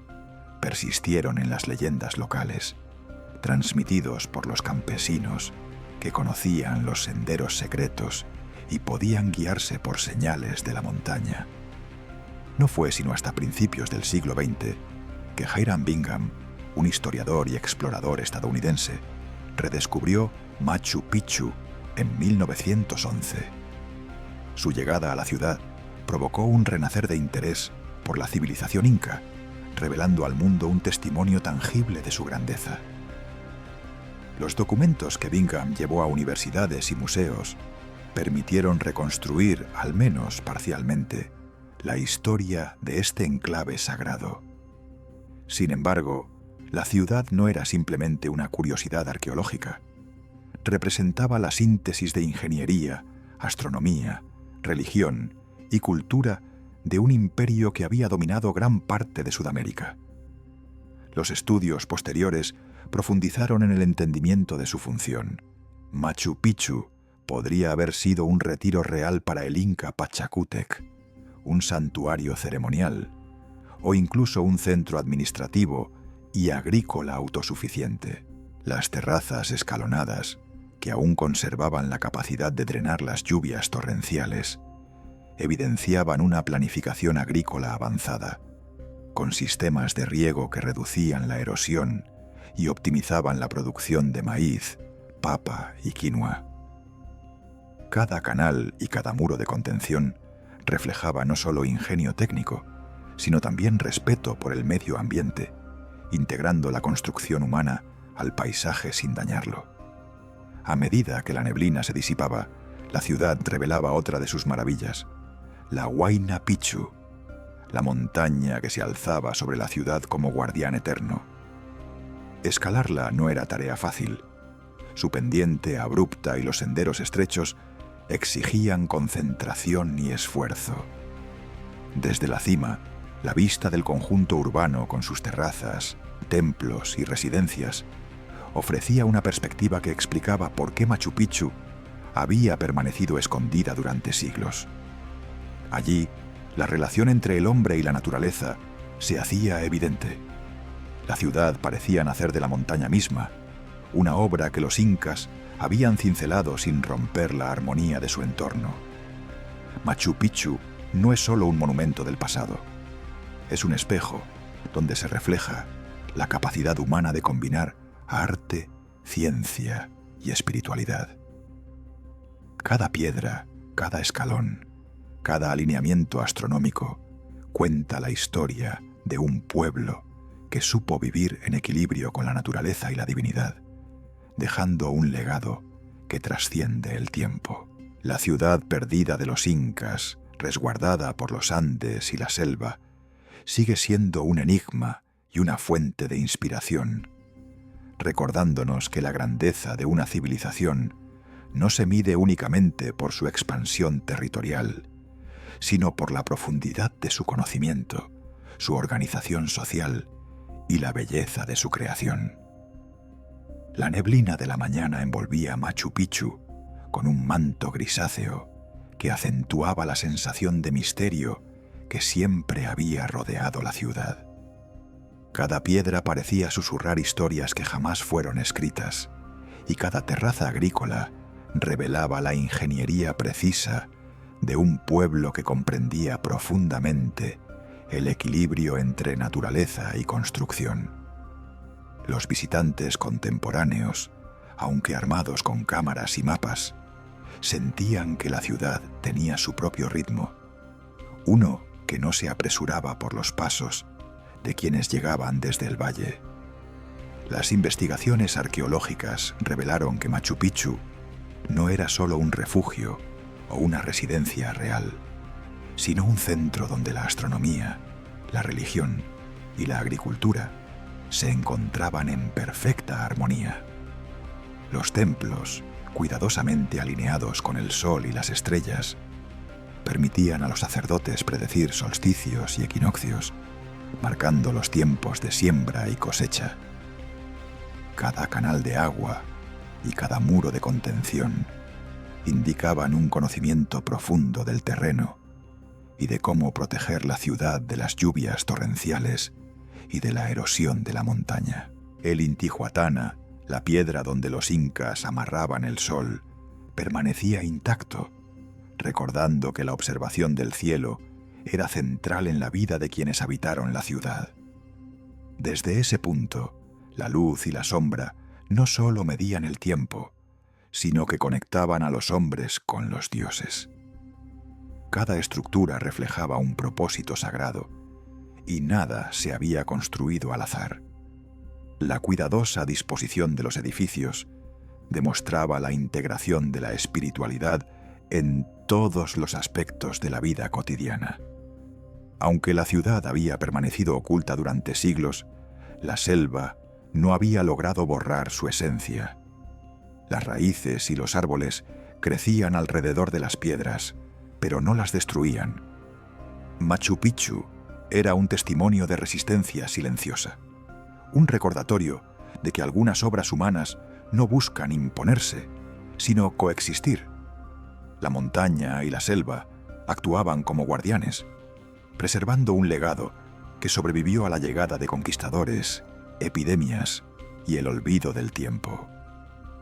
persistieron en las leyendas locales, transmitidos por los campesinos que conocían los senderos secretos y podían guiarse por señales de la montaña. No fue sino hasta principios del siglo XX que Hiram Bingham, un historiador y explorador estadounidense, redescubrió Machu Picchu en 1911. Su llegada a la ciudad provocó un renacer de interés por la civilización inca, revelando al mundo un testimonio tangible de su grandeza. Los documentos que Bingham llevó a universidades y museos permitieron reconstruir, al menos parcialmente, la historia de este enclave sagrado. Sin embargo, la ciudad no era simplemente una curiosidad arqueológica. Representaba la síntesis de ingeniería, astronomía, religión y cultura de un imperio que había dominado gran parte de Sudamérica. Los estudios posteriores profundizaron en el entendimiento de su función. Machu Picchu podría haber sido un retiro real para el Inca Pachacútec, un santuario ceremonial, o incluso un centro administrativo y agrícola autosuficiente. Las terrazas escalonadas, que aún conservaban la capacidad de drenar las lluvias torrenciales, evidenciaban una planificación agrícola avanzada, con sistemas de riego que reducían la erosión y optimizaban la producción de maíz, papa y quinoa. Cada canal y cada muro de contención reflejaba no solo ingenio técnico, sino también respeto por el medio ambiente, integrando la construcción humana al paisaje sin dañarlo. A medida que la neblina se disipaba, la ciudad revelaba otra de sus maravillas, la Huayna Picchu, la montaña que se alzaba sobre la ciudad como guardián eterno. Escalarla no era tarea fácil. Su pendiente abrupta y los senderos estrechos exigían concentración y esfuerzo. Desde la cima, la vista del conjunto urbano con sus terrazas, templos y residencias ofrecía una perspectiva que explicaba por qué Machu Picchu había permanecido escondida durante siglos. Allí, la relación entre el hombre y la naturaleza se hacía evidente. La ciudad parecía nacer de la montaña misma, una obra que los incas habían cincelado sin romper la armonía de su entorno. Machu Picchu no es solo un monumento del pasado, es un espejo donde se refleja la capacidad humana de combinar arte, ciencia y espiritualidad. Cada piedra, cada escalón, cada alineamiento astronómico cuenta la historia de un pueblo que supo vivir en equilibrio con la naturaleza y la divinidad, dejando un legado que trasciende el tiempo. La ciudad perdida de los incas, resguardada por los Andes y la selva, sigue siendo un enigma y una fuente de inspiración, recordándonos que la grandeza de una civilización no se mide únicamente por su expansión territorial, sino por la profundidad de su conocimiento, su organización social y la belleza de su creación. La neblina de la mañana envolvía Machu Picchu con un manto grisáceo que acentuaba la sensación de misterio que siempre había rodeado la ciudad. Cada piedra parecía susurrar historias que jamás fueron escritas, y cada terraza agrícola revelaba la ingeniería precisa de un pueblo que comprendía profundamente el equilibrio entre naturaleza y construcción. Los visitantes contemporáneos, aunque armados con cámaras y mapas, sentían que la ciudad tenía su propio ritmo, uno que no se apresuraba por los pasos de quienes llegaban desde el valle. Las investigaciones arqueológicas revelaron que Machu Picchu no era solo un refugio o una residencia real, sino un centro donde la astronomía, la religión y la agricultura se encontraban en perfecta armonía. Los templos, cuidadosamente alineados con el sol y las estrellas, permitían a los sacerdotes predecir solsticios y equinoccios, marcando los tiempos de siembra y cosecha. Cada canal de agua y cada muro de contención indicaban un conocimiento profundo del terreno y de cómo proteger la ciudad de las lluvias torrenciales y de la erosión de la montaña. El Intihuatana, la piedra donde los incas amarraban el sol, permanecía intacto, recordando que la observación del cielo era central en la vida de quienes habitaron la ciudad. Desde ese punto, la luz y la sombra no solo medían el tiempo, sino que conectaban a los hombres con los dioses. Cada estructura reflejaba un propósito sagrado, y nada se había construido al azar. La cuidadosa disposición de los edificios demostraba la integración de la espiritualidad en todos los aspectos de la vida cotidiana. Aunque la ciudad había permanecido oculta durante siglos, la selva no había logrado borrar su esencia. Las raíces y los árboles crecían alrededor de las piedras, pero no las destruían. Machu Picchu era un testimonio de resistencia silenciosa, un recordatorio de que algunas obras humanas no buscan imponerse, sino coexistir. La montaña y la selva actuaban como guardianes, preservando un legado que sobrevivió a la llegada de conquistadores, epidemias y el olvido del tiempo.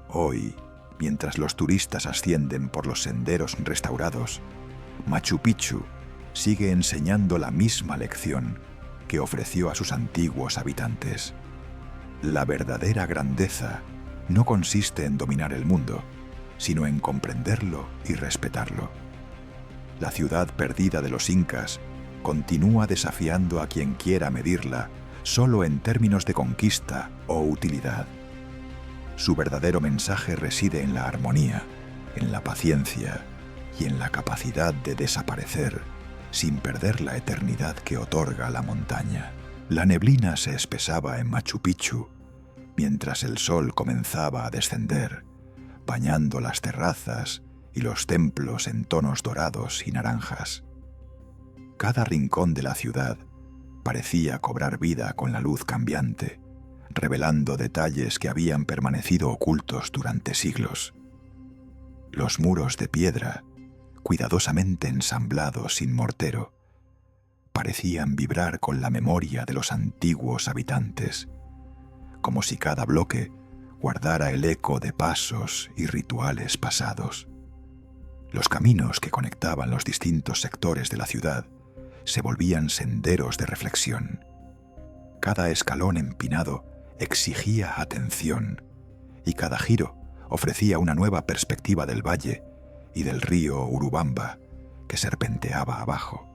Hoy, mientras los turistas ascienden por los senderos restaurados, Machu Picchu sigue enseñando la misma lección que ofreció a sus antiguos habitantes. La verdadera grandeza no consiste en dominar el mundo, sino en comprenderlo y respetarlo. La ciudad perdida de los incas continúa desafiando a quien quiera medirla solo en términos de conquista o utilidad. Su verdadero mensaje reside en la armonía, en la paciencia y en la capacidad de desaparecer sin perder la eternidad que otorga la montaña. La neblina se espesaba en Machu Picchu, mientras el sol comenzaba a descender, bañando las terrazas y los templos en tonos dorados y naranjas. Cada rincón de la ciudad parecía cobrar vida con la luz cambiante, revelando detalles que habían permanecido ocultos durante siglos. Los muros de piedra, cuidadosamente ensamblados sin mortero, parecían vibrar con la memoria de los antiguos habitantes, como si cada bloque guardara el eco de pasos y rituales pasados. Los caminos que conectaban los distintos sectores de la ciudad se volvían senderos de reflexión. Cada escalón empinado exigía atención, y cada giro ofrecía una nueva perspectiva del valle y del río Urubamba que serpenteaba abajo.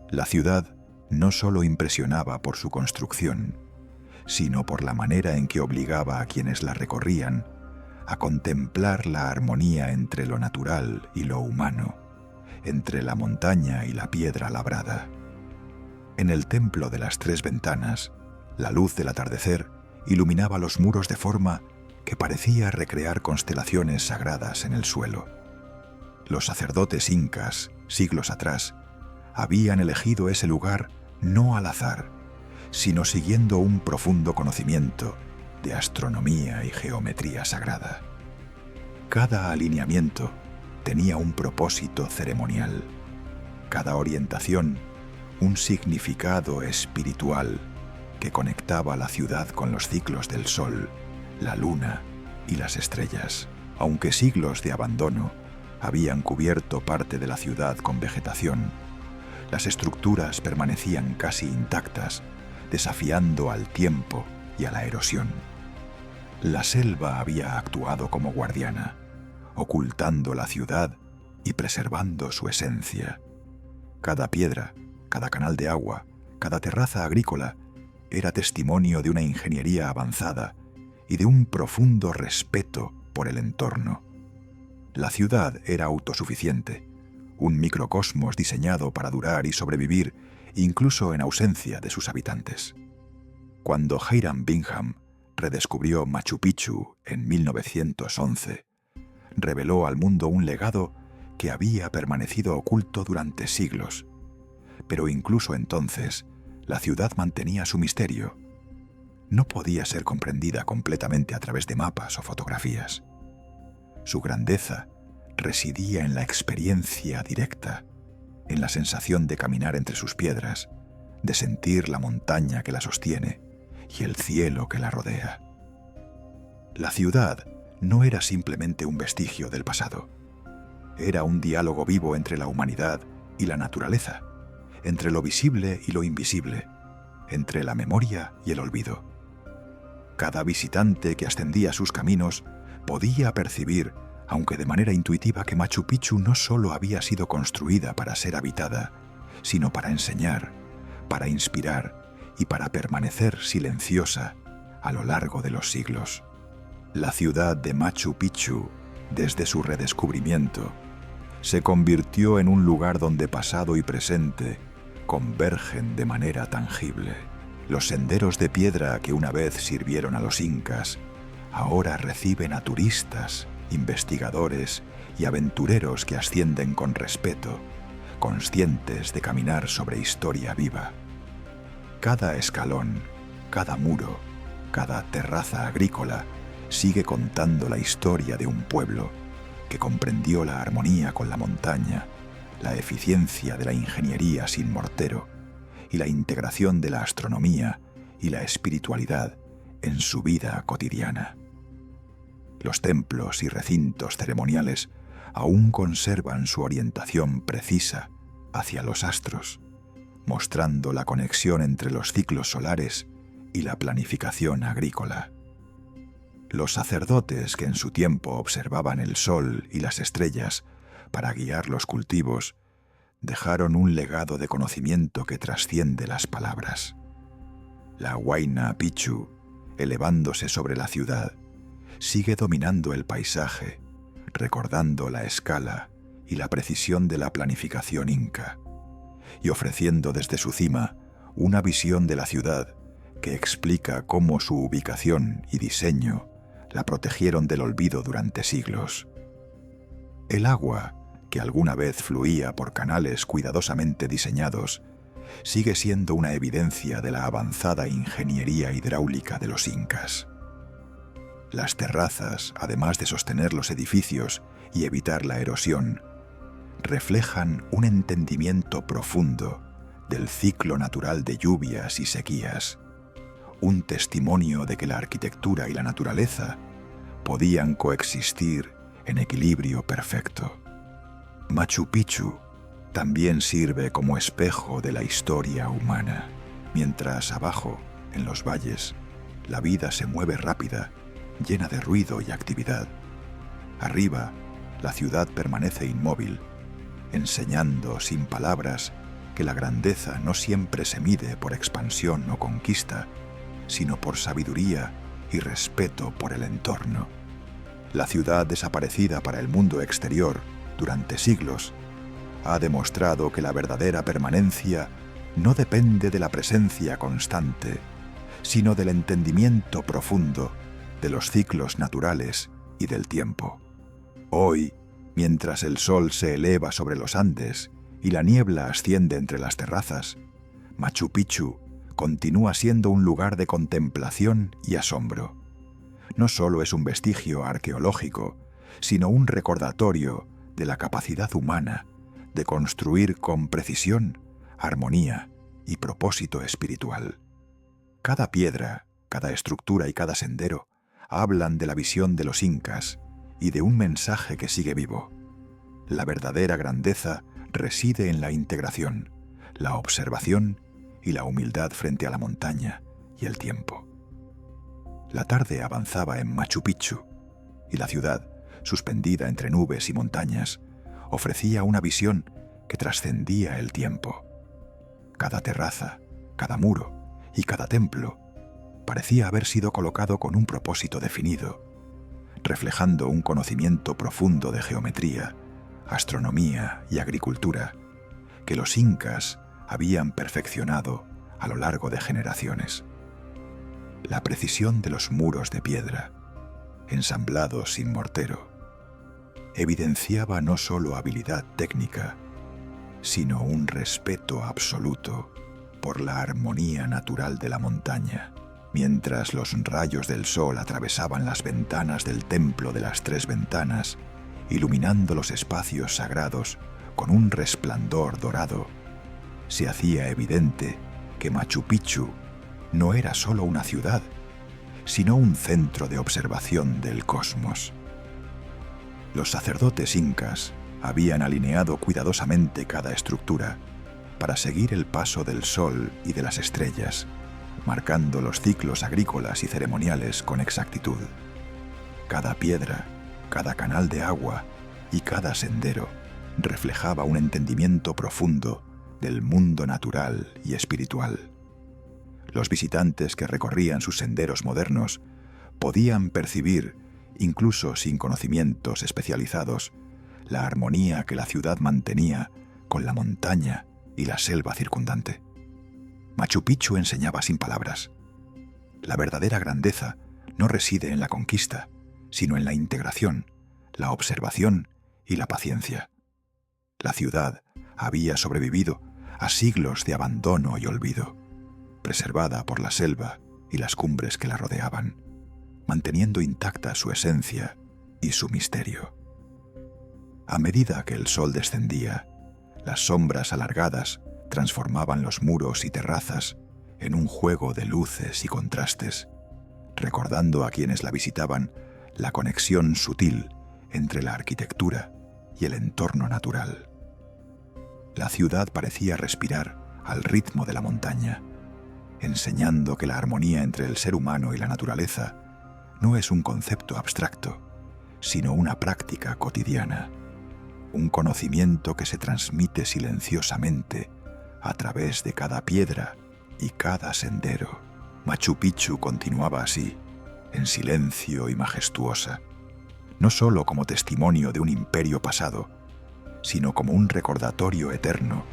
La ciudad no solo impresionaba por su construcción, sino por la manera en que obligaba a quienes la recorrían a contemplar la armonía entre lo natural y lo humano, entre la montaña y la piedra labrada. En el templo de las tres ventanas, la luz del atardecer iluminaba los muros de forma que parecía recrear constelaciones sagradas en el suelo. Los sacerdotes incas, siglos atrás, habían elegido ese lugar no al azar, sino siguiendo un profundo conocimiento de astronomía y geometría sagrada. Cada alineamiento tenía un propósito ceremonial, cada orientación un significado espiritual que conectaba la ciudad con los ciclos del sol, la luna y las estrellas. Aunque siglos de abandono habían cubierto parte de la ciudad con vegetación, las estructuras permanecían casi intactas, desafiando al tiempo y a la erosión. La selva había actuado como guardiana, ocultando la ciudad y preservando su esencia. Cada piedra, cada canal de agua, cada terraza agrícola era testimonio de una ingeniería avanzada y de un profundo respeto por el entorno. La ciudad era autosuficiente, un microcosmos diseñado para durar y sobrevivir incluso en ausencia de sus habitantes. Cuando Hiram Bingham redescubrió Machu Picchu en 1911, reveló al mundo un legado que había permanecido oculto durante siglos. Pero incluso entonces, la ciudad mantenía su misterio. No podía ser comprendida completamente a través de mapas o fotografías. Su grandeza residía en la experiencia directa, en la sensación de caminar entre sus piedras, de sentir la montaña que la sostiene y el cielo que la rodea. La ciudad no era simplemente un vestigio del pasado. Era un diálogo vivo entre la humanidad y la naturaleza, entre lo visible y lo invisible, entre la memoria y el olvido. Cada visitante que ascendía sus caminos podía percibir, aunque de manera intuitiva, que Machu Picchu no solo había sido construida para ser habitada, sino para enseñar, para inspirar y para permanecer silenciosa a lo largo de los siglos. La ciudad de Machu Picchu, desde su redescubrimiento, se convirtió en un lugar donde pasado y presente convergen de manera tangible. Los senderos de piedra que una vez sirvieron a los incas, ahora reciben a turistas, investigadores y aventureros que ascienden con respeto, conscientes de caminar sobre historia viva. Cada escalón, cada muro, cada terraza agrícola sigue contando la historia de un pueblo que comprendió la armonía con la montaña, la eficiencia de la ingeniería sin mortero y la integración de la astronomía y la espiritualidad en su vida cotidiana. Los templos y recintos ceremoniales aún conservan su orientación precisa hacia los astros, mostrando la conexión entre los ciclos solares y la planificación agrícola. Los sacerdotes que en su tiempo observaban el sol y las estrellas para guiar los cultivos dejaron un legado de conocimiento que trasciende las palabras. La Huayna Picchu, elevándose sobre la ciudad, sigue dominando el paisaje, recordando la escala y la precisión de la planificación inca, y ofreciendo desde su cima una visión de la ciudad que explica cómo su ubicación y diseño la protegieron del olvido durante siglos. El agua, que alguna vez fluía por canales cuidadosamente diseñados, sigue siendo una evidencia de la avanzada ingeniería hidráulica de los incas. Las terrazas, además de sostener los edificios y evitar la erosión, reflejan un entendimiento profundo del ciclo natural de lluvias y sequías, un testimonio de que la arquitectura y la naturaleza podían coexistir en equilibrio perfecto. Machu Picchu también sirve como espejo de la historia humana, mientras abajo, en los valles, la vida se mueve rápida, llena de ruido y actividad. Arriba, la ciudad permanece inmóvil, enseñando sin palabras que la grandeza no siempre se mide por expansión o conquista, sino por sabiduría y respeto por el entorno. La ciudad desaparecida para el mundo exterior durante siglos ha demostrado que la verdadera permanencia no depende de la presencia constante, sino del entendimiento profundo de los ciclos naturales y del tiempo. Hoy, mientras el sol se eleva sobre los Andes y la niebla asciende entre las terrazas, Machu Picchu continúa siendo un lugar de contemplación y asombro. No solo es un vestigio arqueológico, sino un recordatorio de la capacidad humana de construir con precisión, armonía y propósito espiritual. Cada piedra, cada estructura y cada sendero hablan de la visión de los incas y de un mensaje que sigue vivo. La verdadera grandeza reside en la integración, la observación y la humildad frente a la montaña y el tiempo. La tarde avanzaba en Machu Picchu y la ciudad, suspendida entre nubes y montañas, ofrecía una visión que trascendía el tiempo. Cada terraza, cada muro y cada templo parecía haber sido colocado con un propósito definido, reflejando un conocimiento profundo de geometría, astronomía y agricultura que los incas habían perfeccionado a lo largo de generaciones. La precisión de los muros de piedra, ensamblados sin mortero, evidenciaba no solo habilidad técnica, sino un respeto absoluto por la armonía natural de la montaña. Mientras los rayos del sol atravesaban las ventanas del Templo de las Tres Ventanas, iluminando los espacios sagrados con un resplandor dorado, se hacía evidente que Machu Picchu no era solo una ciudad, sino un centro de observación del cosmos. Los sacerdotes incas habían alineado cuidadosamente cada estructura para seguir el paso del sol y de las estrellas, marcando los ciclos agrícolas y ceremoniales con exactitud. Cada piedra, cada canal de agua y cada sendero reflejaba un entendimiento profundo del mundo natural y espiritual. Los visitantes que recorrían sus senderos modernos podían percibir, incluso sin conocimientos especializados, la armonía que la ciudad mantenía con la montaña y la selva circundante. Machu Picchu enseñaba sin palabras. La verdadera grandeza no reside en la conquista, sino en la integración, la observación y la paciencia. La ciudad había sobrevivido a siglos de abandono y olvido, preservada por la selva y las cumbres que la rodeaban, manteniendo intacta su esencia y su misterio. A medida que el sol descendía, las sombras alargadas transformaban los muros y terrazas en un juego de luces y contrastes, recordando a quienes la visitaban la conexión sutil entre la arquitectura y el entorno natural. La ciudad parecía respirar al ritmo de la montaña, enseñando que la armonía entre el ser humano y la naturaleza no es un concepto abstracto, sino una práctica cotidiana, un conocimiento que se transmite silenciosamente a través de cada piedra y cada sendero. Machu Picchu continuaba así, en silencio y majestuosa, no solo como testimonio de un imperio pasado, sino como un recordatorio eterno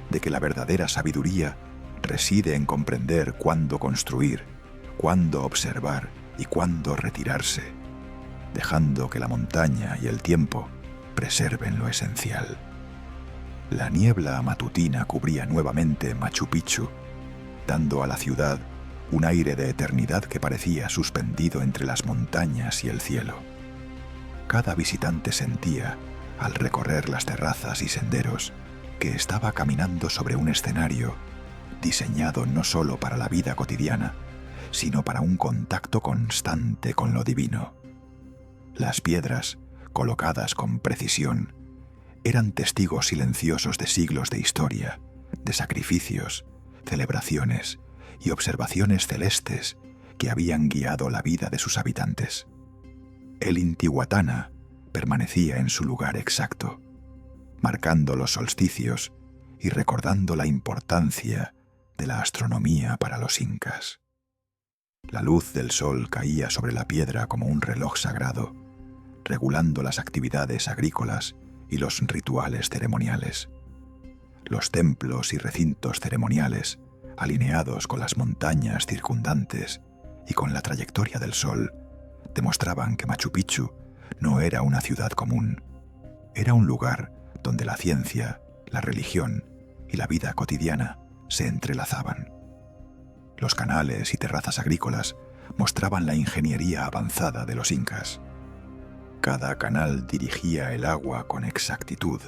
de que la verdadera sabiduría reside en comprender cuándo construir, cuándo observar y cuándo retirarse, dejando que la montaña y el tiempo preserven lo esencial. La niebla matutina cubría nuevamente Machu Picchu, dando a la ciudad un aire de eternidad que parecía suspendido entre las montañas y el cielo. Cada visitante sentía, al recorrer las terrazas y senderos, que estaba caminando sobre un escenario diseñado no solo para la vida cotidiana, sino para un contacto constante con lo divino. Las piedras, colocadas con precisión, eran testigos silenciosos de siglos de historia, de sacrificios, celebraciones y observaciones celestes que habían guiado la vida de sus habitantes. El Intihuatana permanecía en su lugar exacto, marcando los solsticios y recordando la importancia de la astronomía para los incas. La luz del sol caía sobre la piedra como un reloj sagrado, regulando las actividades agrícolas y los rituales ceremoniales. Los templos y recintos ceremoniales, alineados con las montañas circundantes y con la trayectoria del sol, demostraban que Machu Picchu no era una ciudad común. Era un lugar donde la ciencia, la religión y la vida cotidiana se entrelazaban. Los canales y terrazas agrícolas mostraban la ingeniería avanzada de los incas. Cada canal dirigía el agua con exactitud,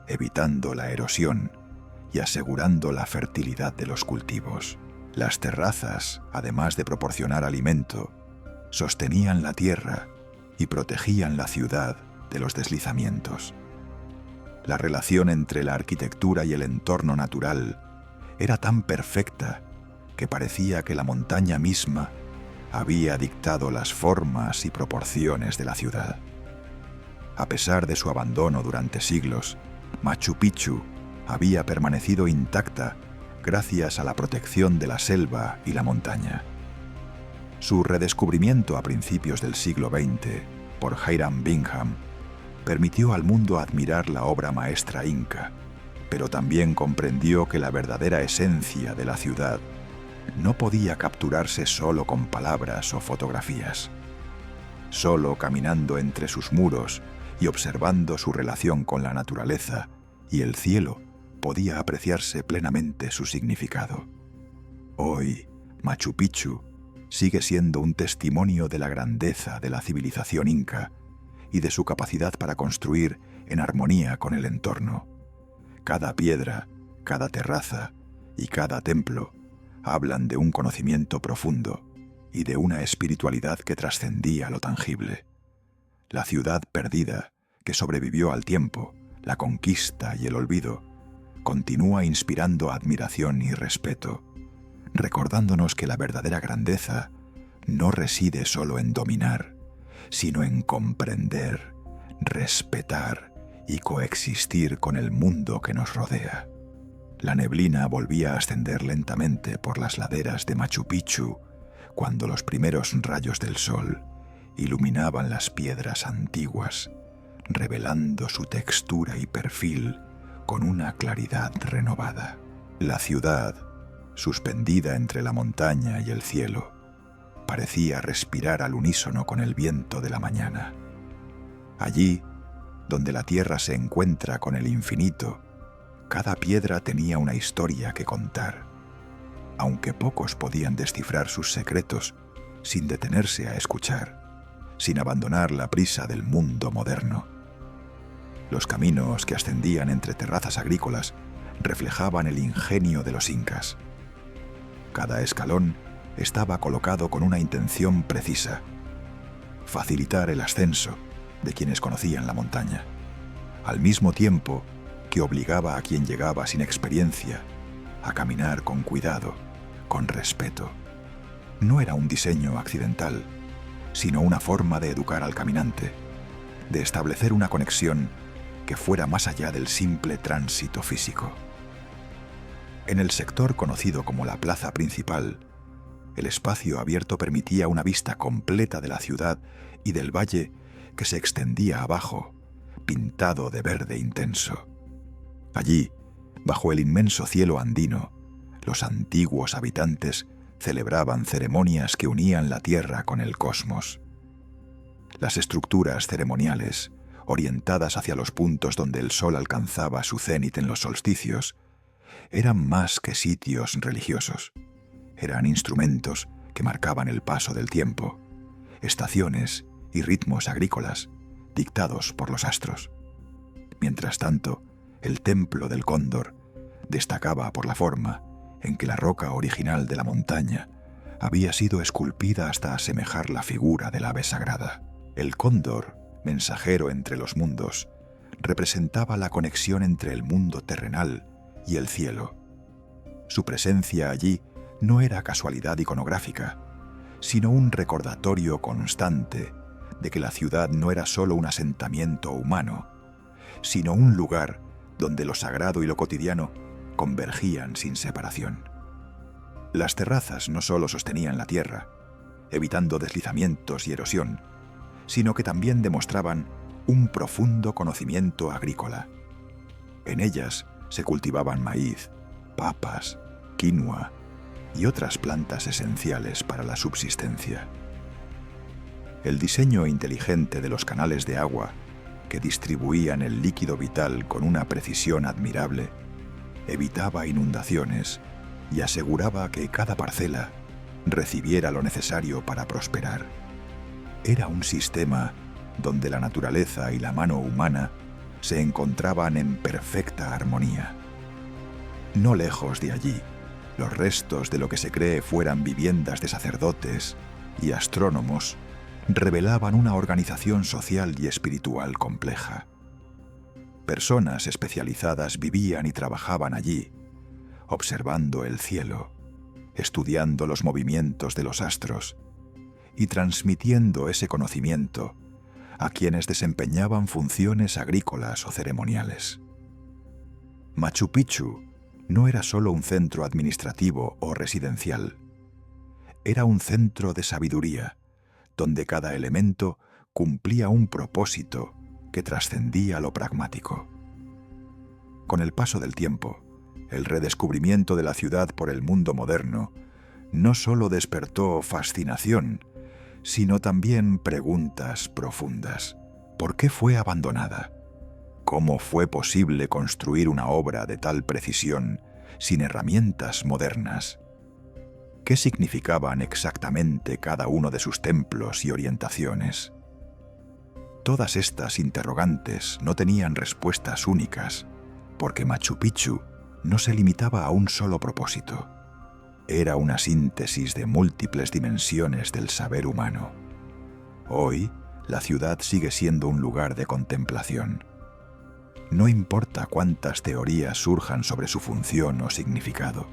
evitando la erosión y asegurando la fertilidad de los cultivos. Las terrazas, además de proporcionar alimento, sostenían la tierra y protegían la ciudad de los deslizamientos. La relación entre la arquitectura y el entorno natural era tan perfecta que parecía que la montaña misma había dictado las formas y proporciones de la ciudad. A pesar de su abandono durante siglos, Machu Picchu había permanecido intacta gracias a la protección de la selva y la montaña. Su redescubrimiento a principios del siglo XX por Hiram Bingham permitió al mundo admirar la obra maestra inca, pero también comprendió que la verdadera esencia de la ciudad no podía capturarse solo con palabras o fotografías. Solo caminando entre sus muros y observando su relación con la naturaleza y el cielo podía apreciarse plenamente su significado. Hoy, Machu Picchu sigue siendo un testimonio de la grandeza de la civilización inca y de su capacidad para construir en armonía con el entorno. Cada piedra, cada terraza y cada templo hablan de un conocimiento profundo y de una espiritualidad que trascendía lo tangible. La ciudad perdida, que sobrevivió al tiempo, la conquista y el olvido, continúa inspirando admiración y respeto, recordándonos que la verdadera grandeza no reside solo en dominar, sino en comprender, respetar y coexistir con el mundo que nos rodea. La neblina volvía a ascender lentamente por las laderas de Machu Picchu cuando los primeros rayos del sol iluminaban las piedras antiguas, revelando su textura y perfil con una claridad renovada. La ciudad, suspendida entre la montaña y el cielo, parecía respirar al unísono con el viento de la mañana. Allí, donde la tierra se encuentra con el infinito, cada piedra tenía una historia que contar, aunque pocos podían descifrar sus secretos sin detenerse a escuchar, sin abandonar la prisa del mundo moderno. Los caminos que ascendían entre terrazas agrícolas reflejaban el ingenio de los incas. Cada escalón estaba colocado con una intención precisa: facilitar el ascenso de quienes conocían la montaña, al mismo tiempo que obligaba a quien llegaba sin experiencia a caminar con cuidado, con respeto. No era un diseño accidental, sino una forma de educar al caminante, de establecer una conexión que fuera más allá del simple tránsito físico. En el sector conocido como la plaza principal, el espacio abierto permitía una vista completa de la ciudad y del valle que se extendía abajo, pintado de verde intenso. Allí, bajo el inmenso cielo andino, los antiguos habitantes celebraban ceremonias que unían la tierra con el cosmos. Las estructuras ceremoniales, orientadas hacia los puntos donde el sol alcanzaba su cénit en los solsticios, eran más que sitios religiosos. Eran instrumentos que marcaban el paso del tiempo, estaciones y ritmos agrícolas dictados por los astros. Mientras tanto, el templo del cóndor destacaba por la forma en que la roca original de la montaña había sido esculpida hasta asemejar la figura del ave sagrada. El cóndor, mensajero entre los mundos, representaba la conexión entre el mundo terrenal y el cielo. Su presencia allí no era casualidad iconográfica, sino un recordatorio constante de que la ciudad no era solo un asentamiento humano, sino un lugar donde lo sagrado y lo cotidiano convergían sin separación. Las terrazas no solo sostenían la tierra, evitando deslizamientos y erosión, sino que también demostraban un profundo conocimiento agrícola. En ellas se cultivaban maíz, papas, quinoa y otras plantas esenciales para la subsistencia. El diseño inteligente de los canales de agua, que distribuían el líquido vital con una precisión admirable, evitaba inundaciones y aseguraba que cada parcela recibiera lo necesario para prosperar. Era un sistema donde la naturaleza y la mano humana se encontraban en perfecta armonía. No lejos de allí, los restos de lo que se cree fueran viviendas de sacerdotes y astrónomos revelaban una organización social y espiritual compleja. Personas especializadas vivían y trabajaban allí, observando el cielo, estudiando los movimientos de los astros y transmitiendo ese conocimiento a quienes desempeñaban funciones agrícolas o ceremoniales. Machu Picchu no era solo un centro administrativo o residencial, era un centro de sabiduría, donde cada elemento cumplía un propósito que trascendía lo pragmático. Con el paso del tiempo, el redescubrimiento de la ciudad por el mundo moderno no solo despertó fascinación, sino también preguntas profundas. ¿Por qué fue abandonada? ¿Cómo fue posible construir una obra de tal precisión sin herramientas modernas? ¿Qué significaban exactamente cada uno de sus templos y orientaciones? Todas estas interrogantes no tenían respuestas únicas, porque Machu Picchu no se limitaba a un solo propósito. Era una síntesis de múltiples dimensiones del saber humano. Hoy, la ciudad sigue siendo un lugar de contemplación. No importa cuántas teorías surjan sobre su función o significado.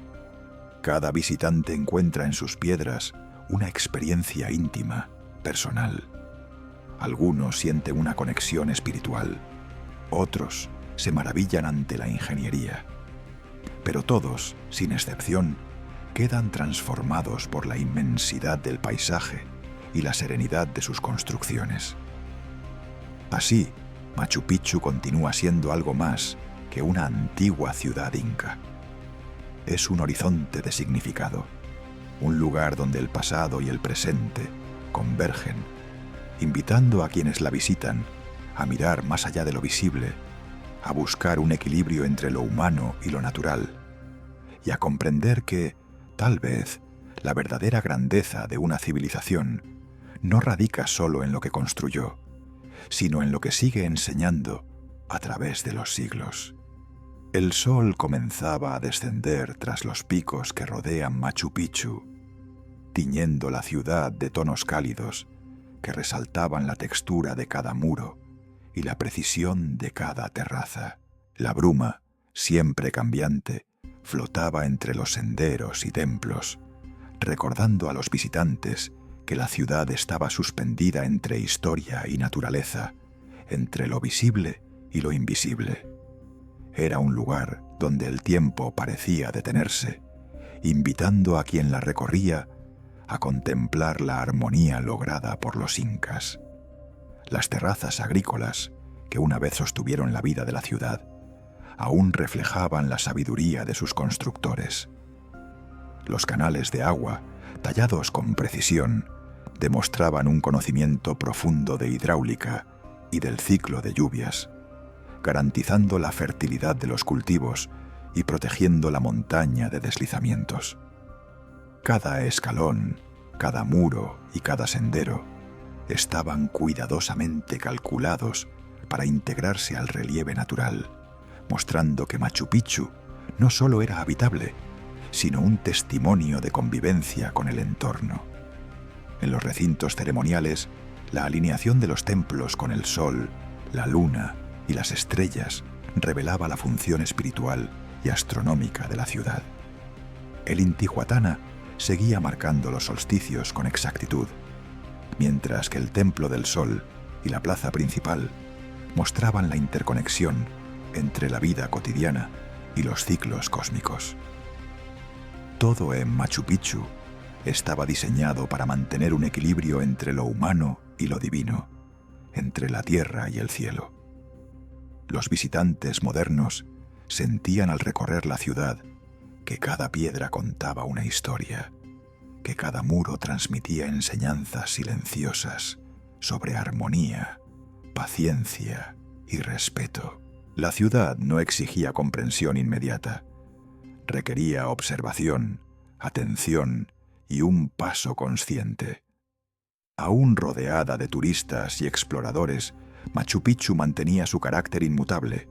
Cada visitante encuentra en sus piedras una experiencia íntima, personal. Algunos sienten una conexión espiritual, otros se maravillan ante la ingeniería. Pero todos, sin excepción, quedan transformados por la inmensidad del paisaje y la serenidad de sus construcciones. Así, Machu Picchu continúa siendo algo más que una antigua ciudad inca. Es un horizonte de significado, un lugar donde el pasado y el presente convergen, invitando a quienes la visitan a mirar más allá de lo visible, a buscar un equilibrio entre lo humano y lo natural, y a comprender que, tal vez, la verdadera grandeza de una civilización no radica solo en lo que construyó, sino en lo que sigue enseñando a través de los siglos. El sol comenzaba a descender tras los picos que rodean Machu Picchu, tiñendo la ciudad de tonos cálidos que resaltaban la textura de cada muro y la precisión de cada terraza. La bruma, siempre cambiante, flotaba entre los senderos y templos, recordando a los visitantes que la ciudad estaba suspendida entre historia y naturaleza, entre lo visible y lo invisible. Era un lugar donde el tiempo parecía detenerse, invitando a quien la recorría a contemplar la armonía lograda por los incas. Las terrazas agrícolas, que una vez sostuvieron la vida de la ciudad, aún reflejaban la sabiduría de sus constructores. Los canales de agua, tallados con precisión, demostraban un conocimiento profundo de hidráulica y del ciclo de lluvias, garantizando la fertilidad de los cultivos y protegiendo la montaña de deslizamientos. Cada escalón, cada muro y cada sendero estaban cuidadosamente calculados para integrarse al relieve natural, mostrando que Machu Picchu no solo era habitable, sino un testimonio de convivencia con el entorno. En los recintos ceremoniales, la alineación de los templos con el sol, la luna y las estrellas revelaba la función espiritual y astronómica de la ciudad. El Intihuatana seguía marcando los solsticios con exactitud, mientras que el Templo del Sol y la plaza principal mostraban la interconexión entre la vida cotidiana y los ciclos cósmicos. Todo en Machu Picchu estaba diseñado para mantener un equilibrio entre lo humano y lo divino, entre la tierra y el cielo. Los visitantes modernos sentían al recorrer la ciudad que cada piedra contaba una historia, que cada muro transmitía enseñanzas silenciosas sobre armonía, paciencia y respeto. La ciudad no exigía comprensión inmediata, requería observación, atención y un paso consciente. Aún rodeada de turistas y exploradores, Machu Picchu mantenía su carácter inmutable,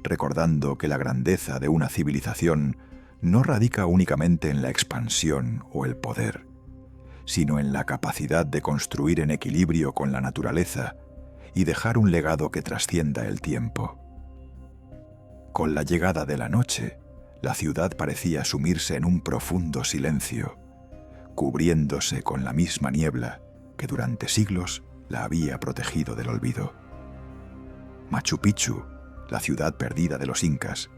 recordando que la grandeza de una civilización no radica únicamente en la expansión o el poder, sino en la capacidad de construir en equilibrio con la naturaleza y dejar un legado que trascienda el tiempo. Con la llegada de la noche, la ciudad parecía sumirse en un profundo silencio, cubriéndose con la misma niebla que durante siglos la había protegido del olvido. Machu Picchu, la ciudad perdida de los incas,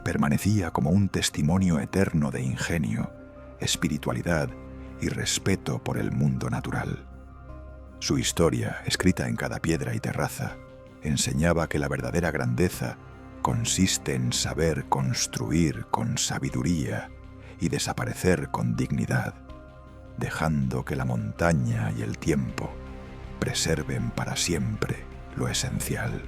permanecía como un testimonio eterno de ingenio, espiritualidad y respeto por el mundo natural. Su historia, escrita en cada piedra y terraza, enseñaba que la verdadera grandeza consiste en saber construir con sabiduría y desaparecer con dignidad, dejando que la montaña y el tiempo preserven para siempre lo esencial.